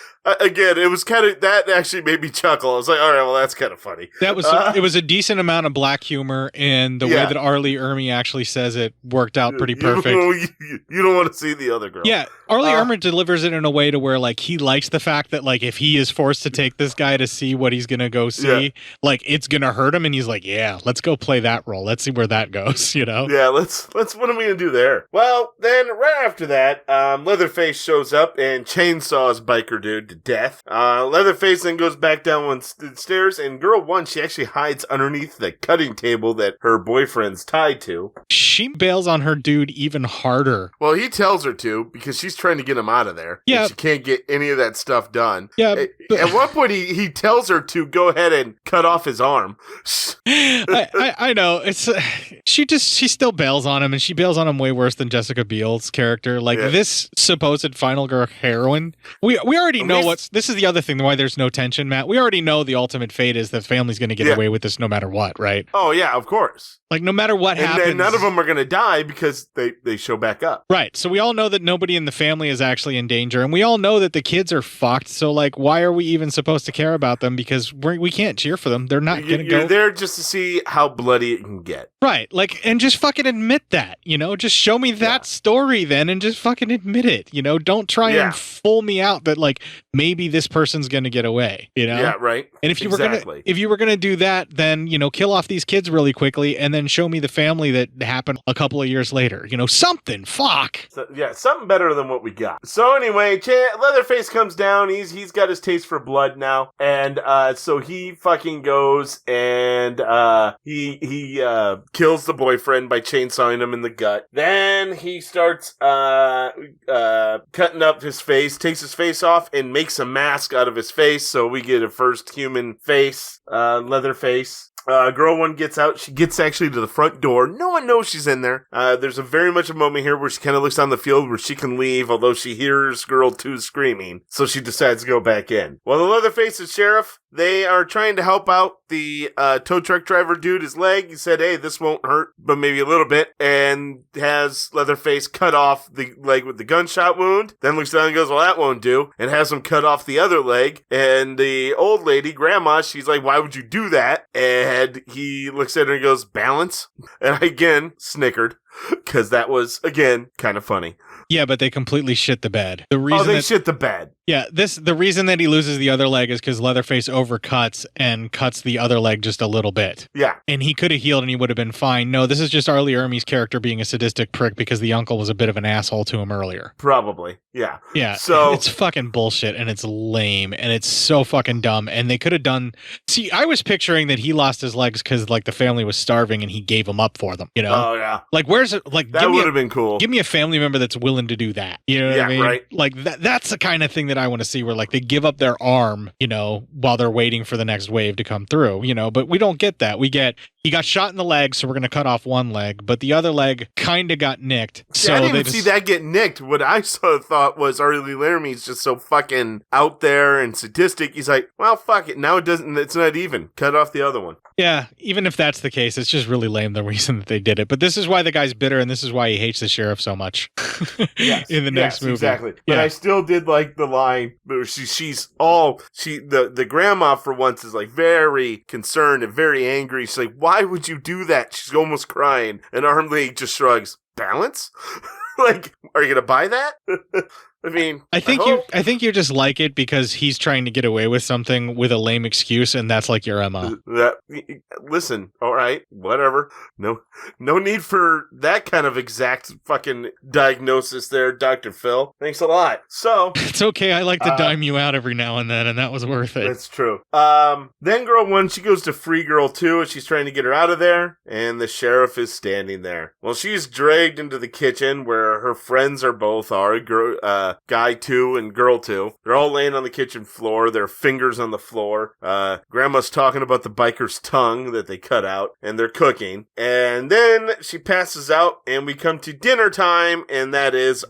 again, it was kind of, that actually made me chuckle. I was like, all right, well, that's kind of funny. That was, it was a decent amount of black humor, and the way that Arlie Ermy actually says it worked out pretty perfect. You don't want to see the other girl. Yeah, Arlie Ermy delivers it in a way to where, like, he likes the fact that, like, if he is forced to take this guy to see what he's going to go see, like, it's going to hurt him, and he's like, yeah, let's go play that role. Let's see where that goes, you know? Yeah, let's what are we going to do there? Well, then, right after that, Leatherface shows up and chainsaws biker dude to death. Leatherface then goes back down one stairs, and girl 1, she actually hides underneath the cutting table that her boyfriend's tied to. she bails on her dude even harder. Well, he tells her to because she's trying to get him out of there. Yeah. And she can't get any of that stuff done. Yeah. At one point, he tells her to go ahead and cut off his arm. I know. It's she still bails on him, and she bails on him way worse than Jessica Biel's character. Like this supposed final girl heroine. We already know this is the other thing why there's no tension, Matt. We already know the ultimate fate is the family's going to get away with this no matter what, right? Oh yeah, of course. Like no matter what happens, and none of them are going to die because they show back up. Right. So we all know that nobody in the family is actually in danger, and we all know that the kids are fucked. So like, why are we even supposed to care about them? Because we can't cheer for them. They're not going to go. You're there just to see how bloody it can get. Right. Like, and just fucking admit that. Just show me that story then, and just fucking admit it. Don't try and fool me out that like maybe this person's going to get away. Yeah. Right. And if you were gonna do that, then kill off these kids really quickly, and then show me the family that happened a couple of years later. Something. Fuck. So, something better than what we got. So anyway, Leatherface comes down. He's got his taste for blood now, and so he fucking goes and he kills the boyfriend by chainsawing him in the gut. Then he starts cutting up his face, takes his face off, and makes a mask out of his face. So we get a first human face, Leatherface. Girl one gets out. She gets actually to the front door. No one knows she's in there. There's a very much a moment here where she kind of looks down the field where she can leave, although she hears girl two screaming. So she decides to go back in. While the Leatherface and sheriff, they are trying to help out the tow truck driver dude, his leg. He said, hey, this won't hurt, but maybe a little bit. And has Leatherface cut off the leg with the gunshot wound. Then looks down and goes, well, that won't do. And has him cut off the other leg. And the old lady, grandma, she's like, why would you do that? And he looks at her and goes, balance. And I again snickered because that was, again, kind of funny. Yeah, but they completely shit the bed. The reason shit the bed. Yeah, the reason that he loses the other leg is because Leatherface overcuts and cuts the other leg just a little bit. Yeah. And he could have healed and he would have been fine. No, this is just Arlie Ermey's character being a sadistic prick because the uncle was a bit of an asshole to him earlier. Probably. Yeah. Yeah. So it's fucking bullshit and it's lame and it's so fucking dumb. And they could have done. See, I was picturing that he lost his legs because like the family was starving and he gave them up for them. Oh yeah. Like where's it? Like that would have been cool. Give me a family member that's willing to do that. You know what I mean? Right. Like that's the kind of thing that I want to see where like they give up their arm, while they're waiting for the next wave to come through, but we don't get that. We get he got shot in the leg, so we're going to cut off one leg, but the other leg kind of got nicked. So I didn't even see that get nicked. What I thought was Arlie Laramie's just so fucking out there and sadistic. He's like, well, fuck it. Now it's not even. Cut off the other one. Yeah, even if that's the case, it's just really lame the reason that they did it. But this is why the guy's bitter, and this is why he hates the sheriff so much in the next movie. Exactly. But I still did like the line where the grandma for once is like very concerned and very angry. She's like, why would you do that? She's almost crying. And Arlie just shrugs, balance? Like, are you going to buy that? I mean, I think you just like it because he's trying to get away with something with a lame excuse, and that's like your MO. Listen, all right, whatever. No need for that kind of exact fucking diagnosis there, Dr. Phil. Thanks a lot. So it's okay. I like to dime you out every now and then, and that was worth it. That's true. Then girl one, she goes to free girl two, and she's trying to get her out of there, and the sheriff is standing there. Well, she's dragged into the kitchen where her friends are guy 2 and girl 2. They're all laying on the kitchen floor, their fingers on the floor. Grandma's talking about the biker's tongue that they cut out, and they're cooking. And then she passes out, and we come to dinner time, and that is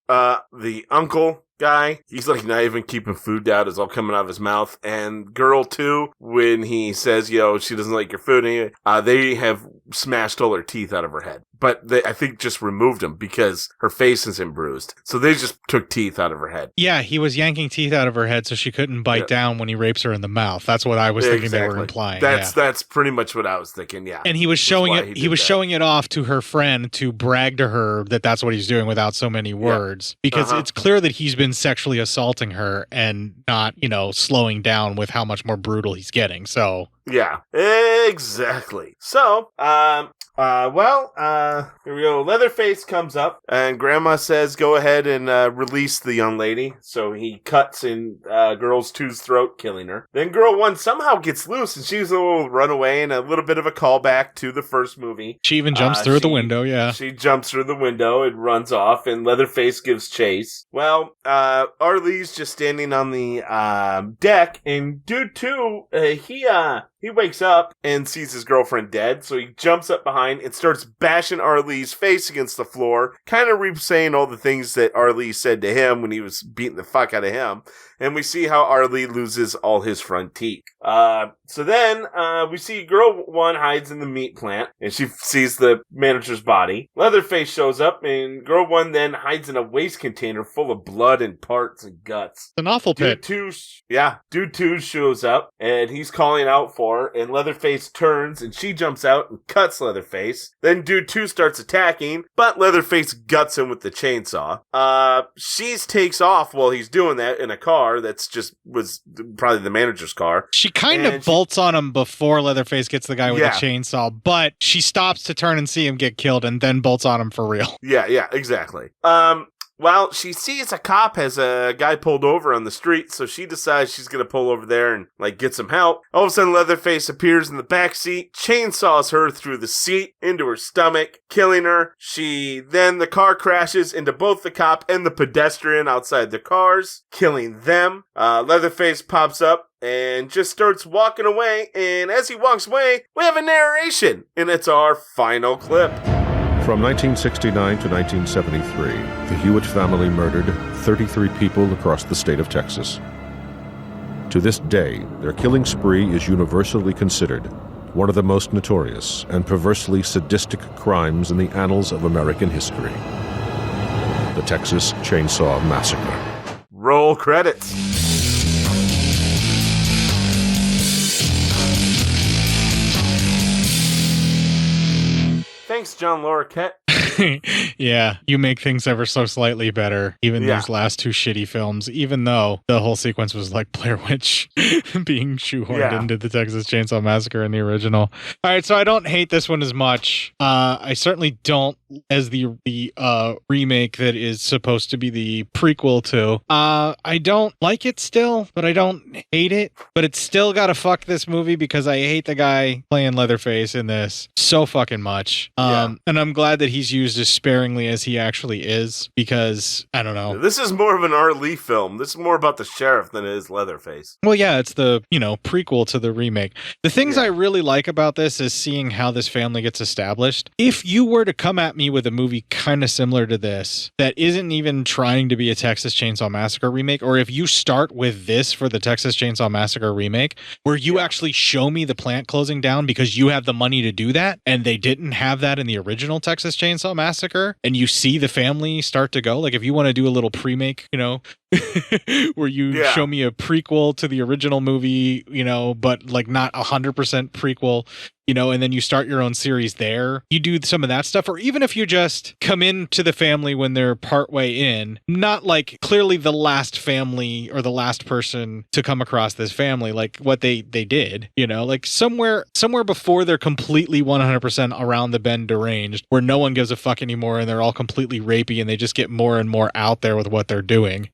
the uncle guy, he's like not even keeping food down, it's all coming out of his mouth. And girl 2, when he says, she doesn't like your food, they have smashed all her teeth out of her head. But they, I think, just removed them because her face isn't bruised. So they just took teeth out of her head. Yeah, he was yanking teeth out of her head so she couldn't bite down when he rapes her in the mouth. That's what I was thinking they were implying. That's pretty much what I was thinking, yeah. And he was showing it. He was showing it off to her friend to brag to her that that's what he's doing without so many words. Because it's clear that he's been sexually assaulting her and not, slowing down with how much more brutal he's getting. So yeah, exactly. So, here we go. Leatherface comes up, and Grandma says, go ahead and release the young lady. So he cuts in Girl 2's throat, killing her. Then Girl 1 somehow gets loose, and she's a little runaway and a little bit of a callback to the first movie. She even jumps through the window, yeah. She jumps through the window and runs off, and Leatherface gives chase. Well, Arlie's just standing on the deck, and Dude 2, he wakes up and sees his girlfriend dead, so he jumps up behind and starts bashing Arlie's face against the floor, kind of saying all the things that Arlie said to him when he was beating the fuck out of him. And we see how Arlie loses all his front teeth. So then we see Girl 1 hides in the meat plant, and she sees the manager's body. Leatherface shows up, and Girl 1 then hides in a waste container full of blood and parts and guts. An awful pit. Dude 2 shows up, and he's calling out for her, and Leatherface turns, and she jumps out and cuts Leatherface. Then Dude 2 starts attacking, but Leatherface guts him with the chainsaw. She takes off while he's doing that in a car was probably the manager's car. She kind of bolts on him before Leatherface gets the guy with the chainsaw, but she stops to turn and see him get killed and then bolts on him for real. Yeah, exactly. Well, she sees a cop has a guy pulled over on the street, so she decides she's going to pull over there and, get some help. All of a sudden, Leatherface appears in the back seat, chainsaws her through the seat into her stomach, killing her. Then the car crashes into both the cop and the pedestrian outside the cars, killing them. Leatherface pops up and just starts walking away, and as he walks away, we have a narration, and it's our final clip. From 1969 to 1973, the Hewitt family murdered 33 people across the state of Texas. To this day, their killing spree is universally considered one of the most notorious and perversely sadistic crimes in the annals of American history. The Texas Chainsaw Massacre. Roll credits. Thanks, John Larroquette. Yeah, you make things ever so slightly better, even these last two shitty films, even though the whole sequence was like Blair Witch being shoehorned into the Texas Chainsaw Massacre in the original. All right, so I don't hate this one as much. I certainly don't as the remake that is supposed to be the prequel to. I don't like it still, but I don't hate it. But it's still gotta fuck this movie because I hate the guy playing Leatherface in this so fucking much. And I'm glad that he's used as sparingly as he actually is, because I don't know. This is more of an R. Lee film. This is more about the sheriff than it is Leatherface. Well, yeah, it's the, prequel to the remake. The things I really like about this is seeing how this family gets established. If you were to come at me with a movie kind of similar to this, that isn't even trying to be a Texas Chainsaw Massacre remake, or if you start with this for the Texas Chainsaw Massacre remake, where you actually show me the plant closing down because you have the money to do that, and they didn't have that in the original Texas Chainsaw Massacre, and you see the family start to go, like if you want to do a little pre-make, where you show me a prequel to the original movie, but like not 100% prequel, and then you start your own series there. You do some of that stuff, or even if you just come into the family when they're partway in, not like clearly the last family or the last person to come across this family, like what they did, like somewhere before they're completely 100% around the bend deranged, where no one gives a fuck anymore and they're all completely rapey and they just get more and more out there with what they're doing,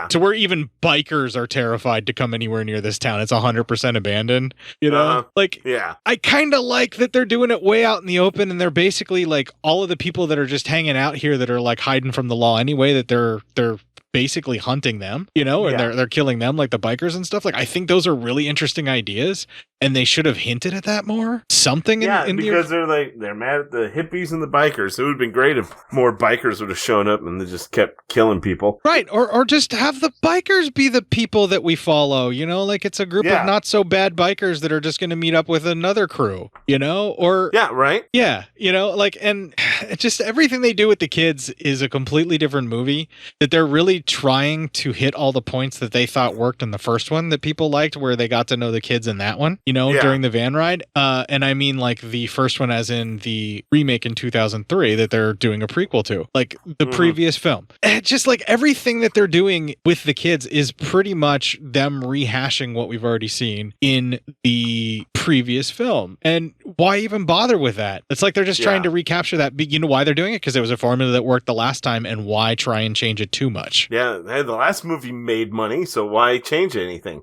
to where even bikers are terrified to come anywhere near this town. It's 100% abandoned, I kind of like that they're doing it way out in the open, and they're basically like all of the people that are just hanging out here that are like hiding from the law anyway, that they're basically hunting them, and they're killing them, like the bikers and stuff. Like, I think those are really interesting ideas. and they should have hinted at that more. Something in because they're mad at the hippies and the bikers. It would have been great if more bikers would have shown up and they just kept killing people. Right, or just have the bikers be the people that we follow, you know, like it's a group of not so bad bikers that are just going to meet up with another crew, you know, or you know, like, and just everything they do with the kids is a completely different movie, that they're really trying to hit all the points that they thought worked in the first one that people liked, where they got to know the kids in that one, you know, during the van ride. And I mean like the first one as in the remake in 2003 that they're doing a prequel to, like the previous film. And just like everything that they're doing with the kids is pretty much them rehashing what we've already seen in the previous film. And why even bother with that? It's like they're just trying to recapture that. You know why they're doing it? Because it was a formula that worked the last time, and why try and change it too much? Yeah, the last movie made money, so why change anything?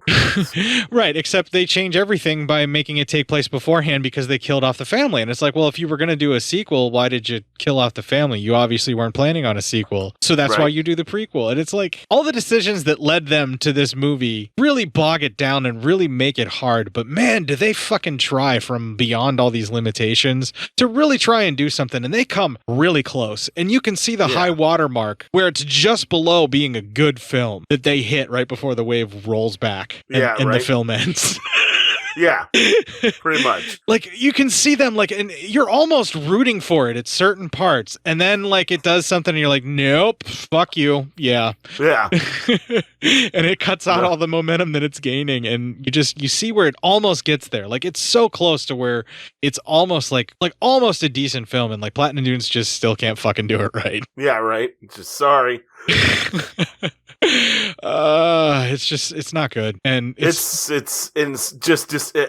Right, except they change everything by making it take place beforehand because they killed off the family. And it's like, well, if you were going to do a sequel, why did you kill off the family? You obviously weren't planning on a sequel. So that's why you do the prequel. And it's like all the decisions that led them to this movie really bog it down and really make it hard. But man, do they fucking try from beyond all these limitations to really try and do something. And they come really close. And you can see the high watermark where it's just below being a good film that they hit right before the wave rolls back and the film ends. Yeah, pretty much. Like, you can see them, like, and you're almost rooting for it at certain parts. And then, like, it does something and you're like, nope, fuck you. Yeah. Yeah. And it cuts out all the momentum that it's gaining. And you see where it almost gets there. Like, it's so close to where it's almost like almost a decent film. And, like, Platinum Dunes just still can't fucking do it right. Yeah, right. Just sorry. It's not good. And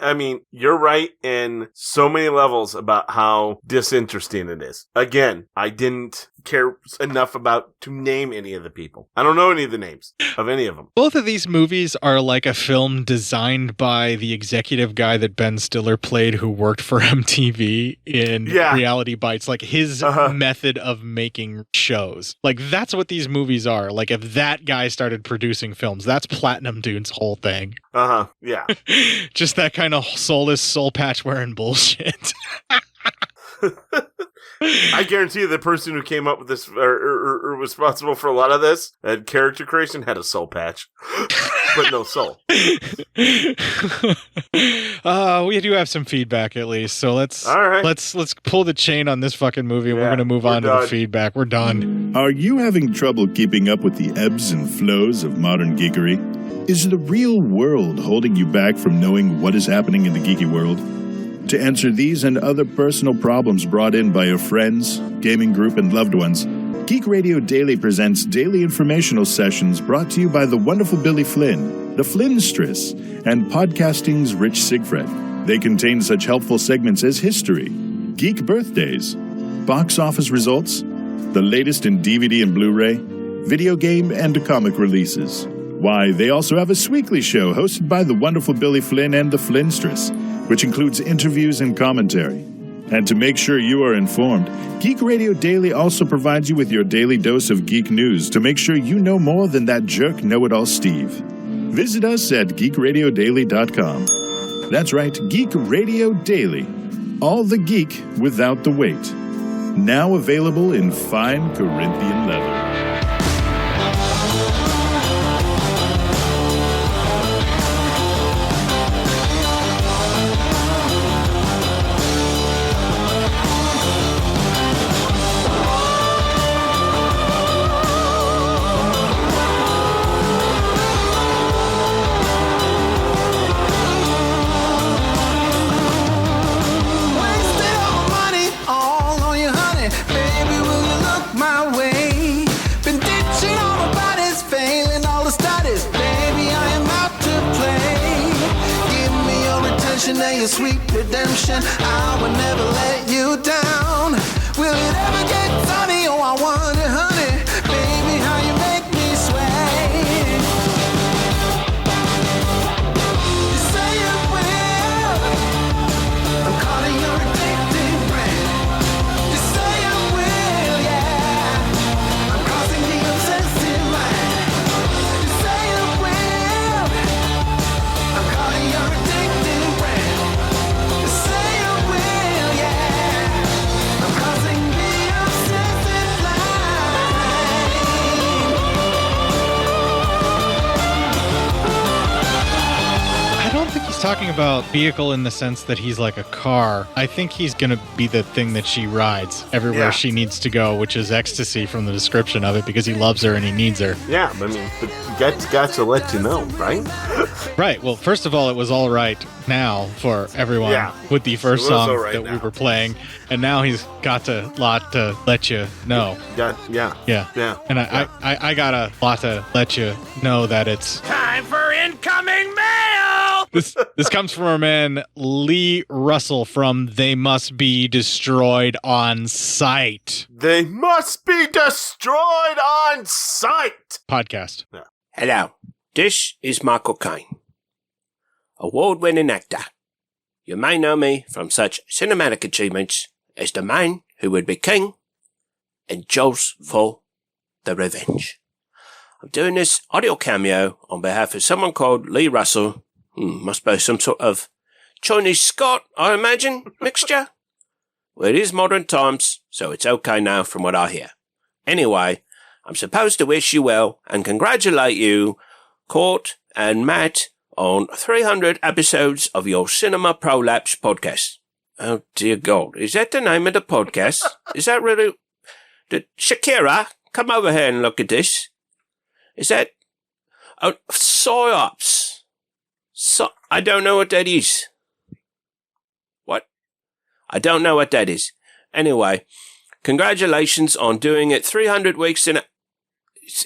I mean, you're right in so many levels about how disinteresting it is. Again, I didn't care enough to name any of the people. I don't know any of the names of any of them. Both of these movies are like a film designed by the executive guy that Ben Stiller played, who worked for MTV in Reality Bites, like his method of making shows. Like, that's what these movies are. Like, if that guy started producing films, that's Platinum Dune's whole thing. Yeah. Just that kind of soulless, soul patch wearing bullshit. I guarantee you the person who came up with this or responsible for a lot of this and character creation had a soul patch, but no soul. We do have some feedback at least, so let's pull the chain on this fucking movie. We're going to move on to the feedback. We're done. Are you having trouble keeping up with the ebbs and flows of modern geekery? Is the real world holding you back from knowing what is happening in the geeky world? To answer these and other personal problems brought in by your friends, gaming group, and loved ones, Geek Radio Daily presents daily informational sessions brought to you by the wonderful Billy Flynn, the Flynnstress, and podcasting's Rich Siegfried. They contain such helpful segments as history, geek birthdays, box office results, the latest in DVD and Blu-ray, video game and comic releases. Why, they also have a Sweekly show hosted by the wonderful Billy Flynn and the Flynnstress, which includes interviews and commentary. And to make sure you are informed, Geek Radio Daily also provides you with your daily dose of geek news to make sure you know more than that jerk know-it-all Steve. Visit us at geekradiodaily.com. That's right, Geek Radio Daily. All the geek without the weight. Now available in fine Corinthian leather. Sweet redemption, I will never let you down. Will it ever get sunny? Oh, I wonder, honey, baby, how you make me sway. You say you will. I'm calling your addicting brand. You say you will, yeah. I'm crossing the obsessive line. You say you will. I'm calling your addicting brand. he's talking about vehicle in the sense that he's like a car. I think he's going to be the thing that she rides everywhere she needs to go, which is ecstasy from the description of it, because he loves her and he needs her. Yeah, I mean, but got to let you know, right? Right. Well, first of all, it was all right now for everyone with the first song that we were playing, and now he's got to let you know. Yeah. And I got a lot to let you know that it's time for incoming mail! This comes from our man Lee Russell from They Must Be Destroyed on Sight. They must be destroyed on sight! Podcast. Yeah. Hello, this is Michael Caine, award-winning actor. You may know me from such cinematic achievements as The Man Who Would Be King and Jaws for the Revenge. I'm doing this audio cameo on behalf of someone called Lee Russell. Must be some sort of Chinese Scot, I imagine, mixture. Well, it is modern times, so it's okay now from what I hear. Anyway, I'm supposed to wish you well and congratulate you, Court and Matt, on 300 episodes of your Cinema Prolapse podcast. Oh, dear God. Is that the name of the podcast? Is that really... Shakira, come over here and look at this. Is that... Oh, PSYOPS. I don't know what that is. What? I don't know what that is. Anyway, congratulations on doing it 300 weeks in a...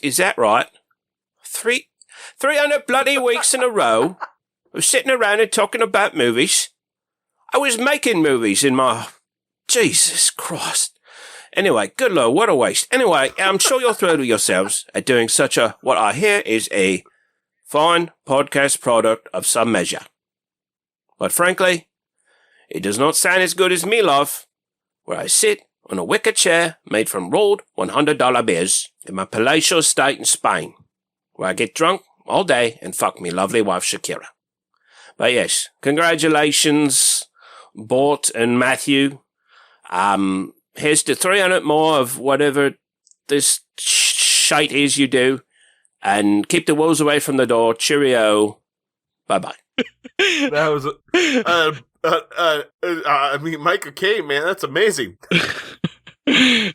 Is that right? 300 bloody weeks in a row of sitting around and talking about movies. I was making movies in my... Jesus Christ. Anyway, good Lord, what a waste. Anyway, I'm sure you're thrilled with yourselves at doing such a, what I hear is a fine podcast product of some measure. But frankly, it does not sound as good as me, love, where I sit on a wicker chair made from rolled $100 bills in my palatial estate in Spain, where I get drunk all day and fuck me lovely wife Shakira. But yes, congratulations, Bort and Matthew. Here's to 300 more of whatever this shite is you do, and keep the wolves away from the door. Cheerio. Bye-bye. That was... I mean, Michael Caine, man, that's amazing. I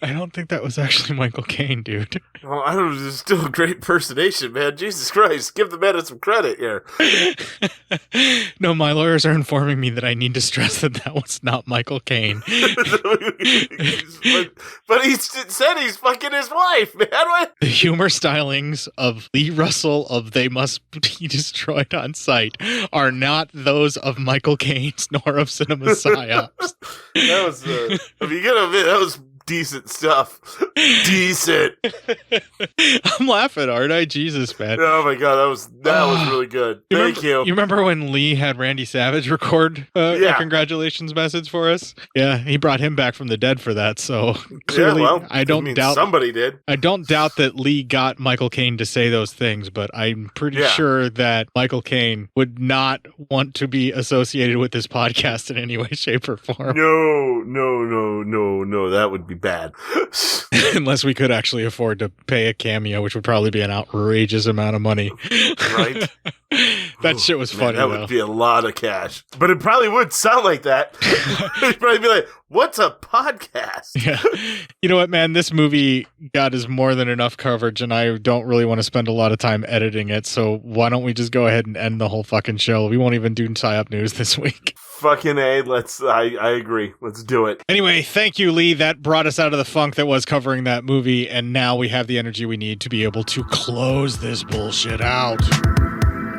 don't think that was actually Michael Caine, dude. Well, I don't know, it's still a great impersonation, man. Jesus Christ, give the man some credit here. No, my lawyers are informing me that I need to stress that was not Michael Caine. but he said he's fucking his wife, man. What? The humor stylings of Lee Russell of They Must Be Destroyed on Sight are not those of Michael Caine's nor of Cinema PSYOPS. That was, I mean, you gotta admit, that was decent stuff. Decent. I'm laughing, aren't I? Jesus, man. Oh my God, that was really good. Thank you. You remember when Lee had Randy Savage record a congratulations message for us? Yeah, he brought him back from the dead for that. So clearly, I don't doubt somebody did. I don't doubt that Lee got Michael Caine to say those things, but I'm pretty sure that Michael Caine would not want to be associated with this podcast in any way, shape, or form. No, that would be bad. Unless we could actually afford to pay a cameo, which would probably be an outrageous amount of money. Right? That shit was funny, that would be a lot of cash. But it probably would sound like that. It'd probably be like, what's a podcast? Yeah. You know what, man? This movie got us more than enough coverage, and I don't really want to spend a lot of time editing it, so why don't we just go ahead and end the whole fucking show? We won't even do PSYOP news this week. Fucking A, I agree. Let's do it. Anyway, thank you, Lee. That brought us out of the funk that was covering that movie, and now we have the energy we need to be able to close this bullshit out.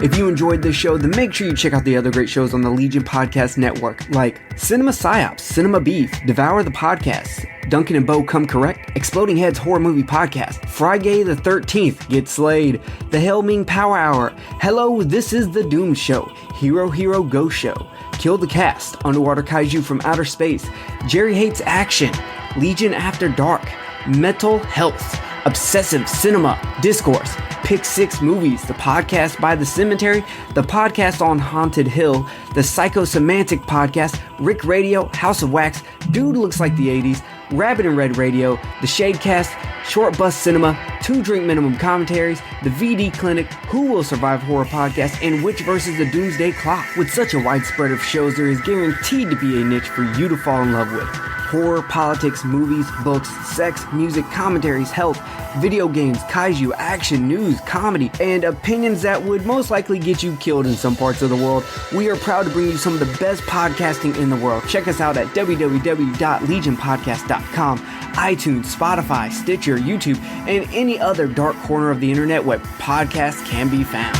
If you enjoyed this show, then make sure you check out the other great shows on the Legion Podcast Network, like Cinema PSYOPS, Cinema Beef, Devour the Podcast, Duncan and Bo Come Correct, Exploding Heads Horror Movie Podcast, Friday the 13th, Get Slayed, The Hellming Power Hour, Hello, This is the Doom Show, Hero Hero Go Show, Kill the Cast, Underwater Kaiju from Outer Space, Jerry Hates Action, Legion After Dark, Mental Health, Obsessive Cinema, Discourse, Pick 6 Movies, the podcast by The Cemetery, the podcast on Haunted Hill, the Psychosemantic Podcast, Rick Radio, House of Wax, Dude Looks Like the 80s, Rabbit and Red Radio, The Shadecast, Short Bus Cinema, Two Drink Minimum Commentaries, The VD Clinic, Who Will Survive Horror Podcast, and Witch vs. the Doomsday Clock. With such a wide spread of shows, there is guaranteed to be a niche for you to fall in love with. Horror, politics, movies, books, sex, music, commentaries, health, video games, kaiju, action, news, comedy, and opinions that would most likely get you killed in some parts of the world. We are proud to bring you some of the best podcasting in the world. Check us out at www.legionpodcast.com, iTunes, Spotify, Stitcher, YouTube, and any other dark corner of the internet where podcasts can be found.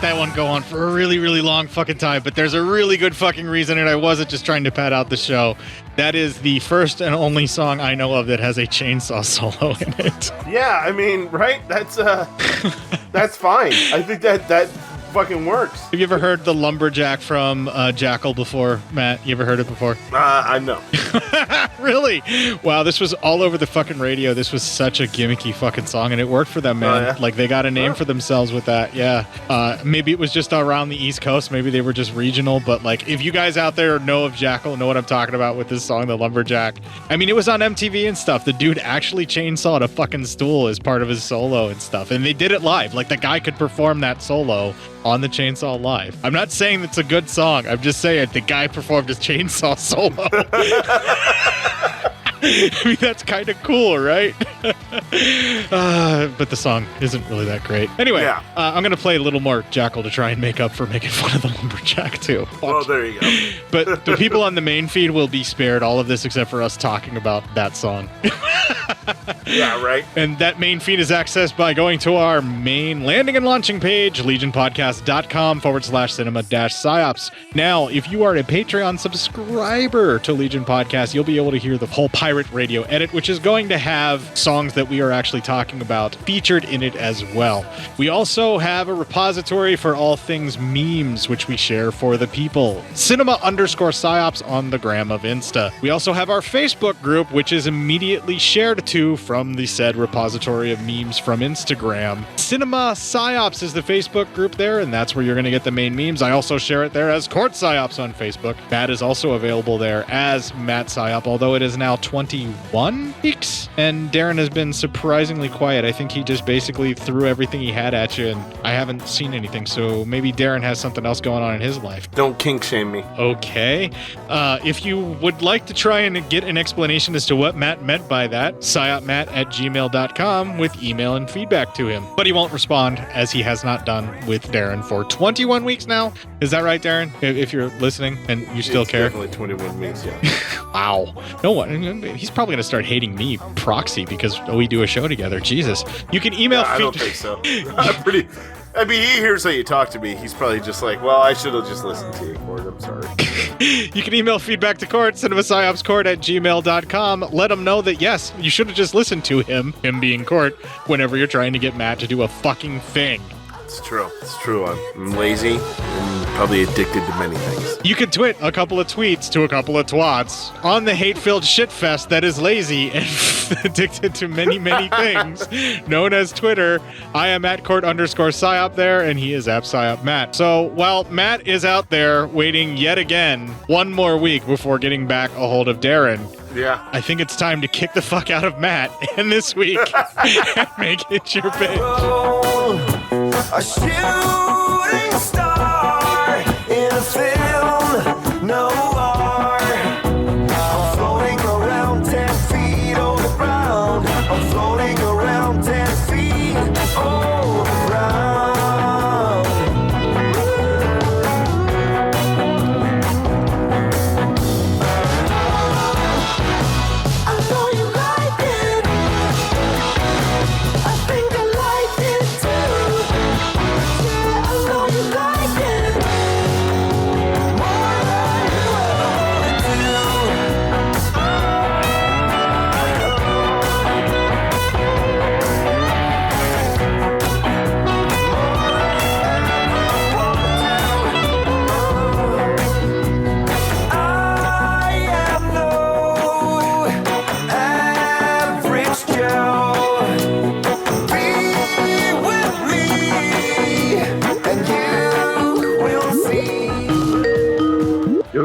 That one go on for a really, really long fucking time, but there's a really good fucking reason, and I wasn't just trying to pad out the show. That is the first and only song I know of that has a chainsaw solo in it. Yeah, I mean, right? That's fine. I think that fucking works. Have you ever heard the lumberjack from Jackal before, Matt? You ever heard it before? I know. Really? Wow, this was all over the fucking radio. This was such a gimmicky fucking song, and it worked for them, man. Oh, yeah? Like, they got a name for themselves with that, yeah. Maybe it was just around the East Coast. Maybe they were just regional, but, like, if you guys out there know of Jackal, know what I'm talking about with this song, The Lumberjack. I mean, it was on MTV and stuff. The dude actually chainsawed a fucking stool as part of his solo and stuff, and they did it live. Like, the guy could perform that solo on the chainsaw live. I'm not saying it's a good song. I'm just saying the guy performed his chainsaw solo. I mean, that's kind of cool, right? But the song isn't really that great. Anyway, yeah. I'm going to play a little more Jackal to try and make up for making fun of the lumberjack, too. Well, there you go. But the people on the main feed will be spared all of this except for us talking about that song. Yeah, right. And that main feed is accessed by going to our main landing and launching page, legionpodcast.com/cinema-psyops. Now, if you are a Patreon subscriber to Legion Podcast, you'll be able to hear the whole Pirate Radio edit, which is going to have songs that we are actually talking about featured in it as well. We also have a repository for all things memes, which we share for the people. Cinema_psyops on the gram of Insta. We also have our Facebook group, which is immediately shared to from the said repository of memes from Instagram. Cinema Psyops is the Facebook group there, and that's where you're going to get the main memes. I also share it there as Court Psyops on Facebook. Matt is also available there as Matt Psyop, although it is now 20 21 weeks, and Darren has been surprisingly quiet. I think he just basically threw everything he had at you, and I haven't seen anything, so maybe Darren has something else going on in his life. Don't kink shame me. Okay. If you would like to try and get an explanation as to what Matt meant by that, psyopmatt@gmail.com with email and feedback to him. But he won't respond, as he has not done with Darren for 21 weeks now. Is that right, Darren? If you're listening and you still care? Definitely 21 weeks, yeah. Wow. No one. He's probably going to start hating me proxy because we do a show together. Jesus. You can email... I don't think so. I mean, he hears how you talk to me. He's probably just like, well, I should have just listened to you, Court. I'm sorry. You can email feedback to Court, cinemasciopscourt@gmail.com. Let him know that, yes, you should have just listened to him being Court, whenever you're trying to get Matt to do a fucking thing. It's true. It's true. I'm lazy and probably addicted to many things. You can twit a couple of tweets to a couple of twats on the hate-filled shitfest that is lazy and addicted to many, many things, known as Twitter. I am at Court_Psyop there, and he is at Psyop Matt. So while Matt is out there waiting yet again one more week before getting back a hold of Darren, yeah, I think it's time to kick the fuck out of Matt and this week and make it your bitch. A shooting star in a film, no art. I'm floating around 10 feet over the ground. I'm floating around 10 feet over the ground. I know you like it. I think I like it too.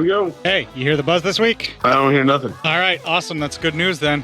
Yo. Hey, you hear the buzz this week? I don't hear nothing. All right, awesome. That's good news then.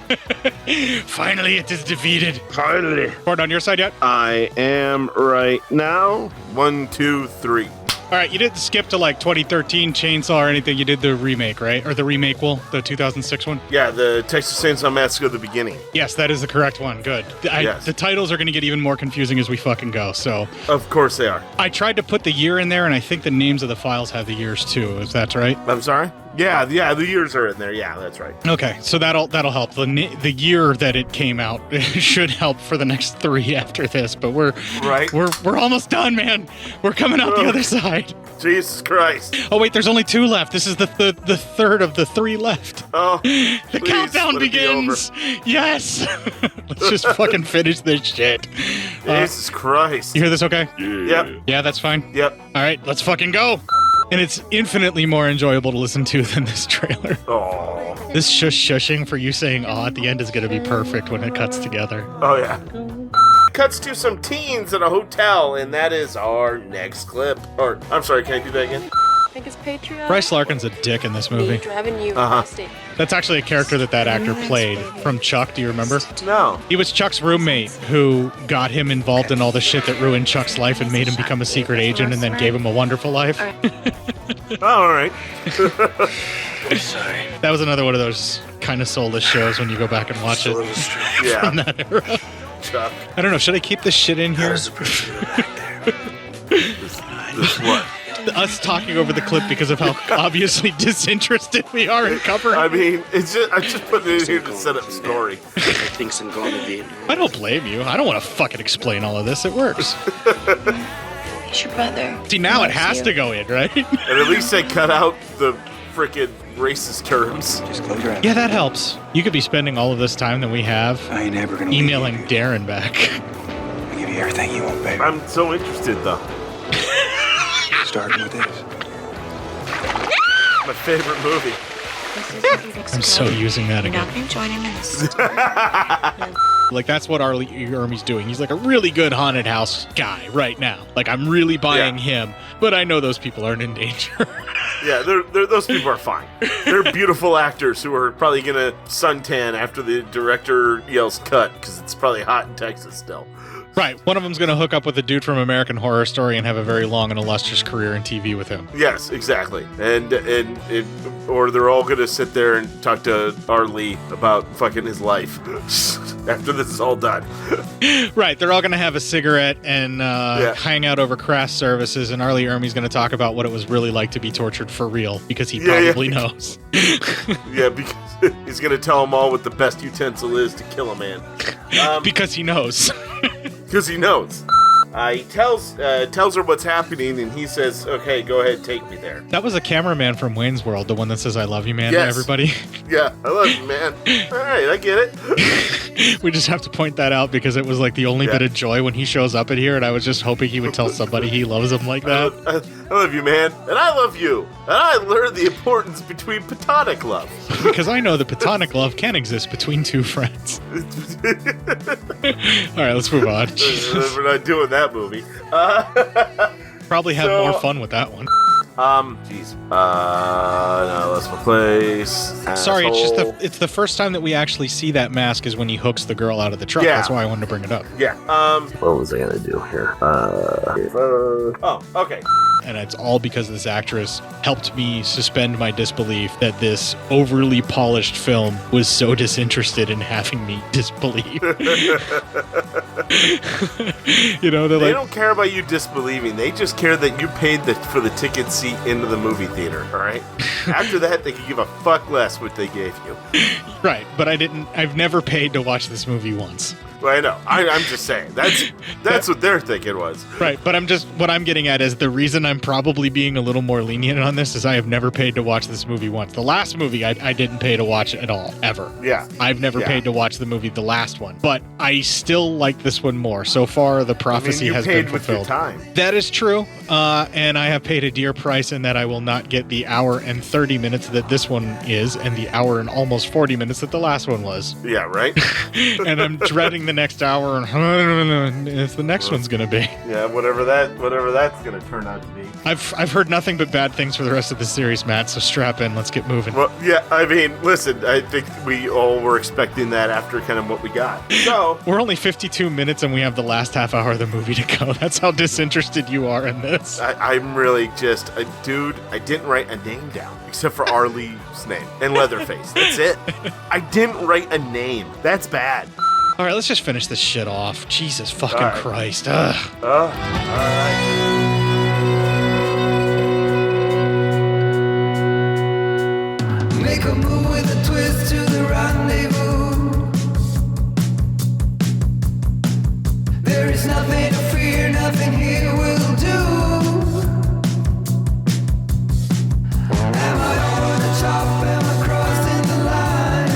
Finally, it is defeated. Finally. Court on your side yet? I am right now. 1, 2, 3. All right, you didn't skip to like 2013 Chainsaw or anything. You did the remake, right? Or the the 2006 one? Yeah, the Texas Chainsaw Massacre, the beginning. Yes, that is the correct one. Good. Yes. The titles are going to get even more confusing as we fucking go, so. Of course they are. I tried to put the year in there, and I think the names of the files have the years too. Is that right? I'm sorry? Yeah, the years are in there. Yeah, that's right. Okay, so that'll help. The year that it came out should help for the next 3 after this, but we're almost done, man. We're coming out the other side. Jesus Christ. Oh wait, there's only 2 left. This is the third of the 3 left. Oh, the countdown begins. Yes. Let's just fucking finish this shit. Jesus Christ. You hear this okay? Yep. Yeah, that's fine. Yep. All right, let's fucking go. And it's infinitely more enjoyable to listen to than this trailer. Oh. This shushing for you saying "aw" at the end is going to be perfect when it cuts together. Oh, yeah. Cuts to some teens at a hotel, and that is our next clip. Or, I'm sorry, can I do that again? I think it's Patreon. Bryce Larkin's a dick in this movie. Driving you That's actually a character that actor played from Chuck. Do you remember? No. He was Chuck's roommate who got him involved in all the shit that ruined Chuck's life and made him become a secret agent and then gave him a wonderful life. All right. Sorry. That was another one of those kind of soulless shows when you go back and watch it from that era. Chuck. I don't know. Should I keep this shit in here? This what? Us talking over the clip because of how obviously disinterested we are in covering. I mean, I'm just putting it in here to set up story. I'm gonna be. I don't blame you. I don't want to fucking explain all of this. It works. He's your brother. See, now it has to go in, right? And at least they cut out the frickin' racist terms. Just close your eyes. Yeah, that helps. You could be spending all of this time that we have I ain't ever gonna emailing Darren back. I'll give you everything you want, baby. I'm so interested, though. Starting with this. My favorite movie. I'm so using that You're again. not going to join him in this. Like, that's what Arlie Ermey's doing. He's like a really good haunted house guy right now. Like, I'm really buying him, but I know those people aren't in danger. Yeah, those people are fine. They're beautiful actors who are probably gonna suntan after the director yells cut because it's probably hot in Texas still. Right, one of them's going to hook up with a dude from American Horror Story and have a very long and illustrious career in TV with him. Yes, exactly. And or they're all going to sit there and talk to Arlie about fucking his life after this is all done. Right, they're all going to have a cigarette and hang out over craft services, and Arlie Ermey's going to talk about what it was really like to be tortured for real, because he probably knows. Yeah, because he's going to tell them all what the best utensil is to kill a man. Because he knows. Because he knows. He tells her what's happening, and he says, okay, go ahead, take me there. That was a cameraman from Wayne's World, the one that says, I love you, man, to everybody. Yeah, I love you, man. All right, I get it. We just have to point that out because it was like the only bit of joy when he shows up in here, and I was just hoping he would tell somebody he loves them like that. I love you, man, and I love you. And I learned the importance between platonic love. Because I know that platonic love can exist between two friends. All right, let's move on. We're not doing that movie. Probably have more fun with that one. Jeez. No, let's replace. Sorry, it's the first time that we actually see that mask is when he hooks the girl out of the truck. Yeah. That's why I wanted to bring it up. Yeah. What was I gonna do here? Oh, okay. And it's all because this actress helped me suspend my disbelief that this overly polished film was so disinterested in having me disbelieve. You know, they don't care about you disbelieving. They just care that you paid for the ticket seat into the movie theater, all right? After that, they can give a fuck less what they gave you. Right, but I've never paid to watch this movie once. Well, I know. I'm just saying. That's what their thinking was. Right, but what I'm getting at is the reason I'm probably being a little more lenient on this is I have never paid to watch this movie once. The last movie I didn't pay to watch at all, ever. Yeah. I've never paid to watch the movie, the last one. But I still like this one more. So far, the prophecy has been fulfilled. With your time. That is true. And I have paid a dear price in that I will not get the hour and 30 minutes that this one is and the hour and almost 40 minutes that the last one was. Yeah, right? And I'm dreading the next hour and if the next one's going to be. Yeah, whatever that's going to turn out to be. I've heard nothing but bad things for the rest of the series, Matt, so strap in. Let's get moving. Well, yeah, I mean, listen, I think we all were expecting that after kind of what we got. So we're only 52 minutes and we have the last half hour of the movie to go. That's how disinterested you are in this. I'm really just, dude, I didn't write a name down except for Arlie's name and Leatherface. That's it. I didn't write a name. That's bad. All right, let's just finish this shit off. Jesus fucking Christ. Ugh. All right. Make a move with a twist to the rendezvous. There is nothing to fear, nothing here will do. Am I over the top? Am I crossing the line?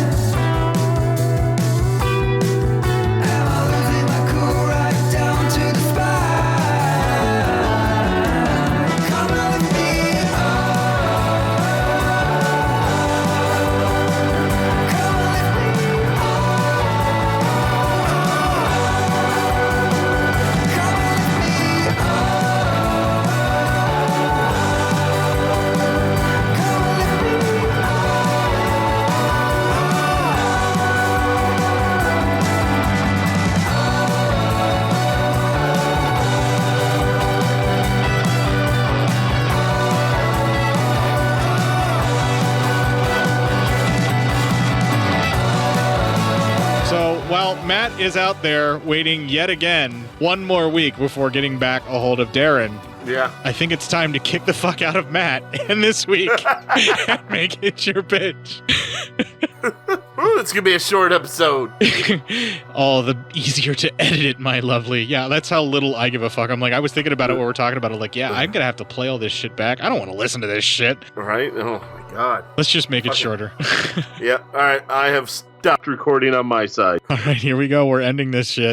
Am I losing my cool right down to the spine? Come with me, While Matt is out there waiting yet again one more week before getting back a hold of Darren, I think it's time to kick the fuck out of Matt and this week and make it your bitch. Ooh, it's gonna be a short episode. All the easier to edit it, my lovely. Yeah, that's how little I give a fuck. I'm like, I was thinking about it when we're talking about it. Like, yeah, I'm gonna have to play all this shit back. I don't want to listen to this shit. Right? Oh my god. Let's just make it shorter. Yeah. All right. I have stopped recording on my side. All right, here we go. We're ending this shit.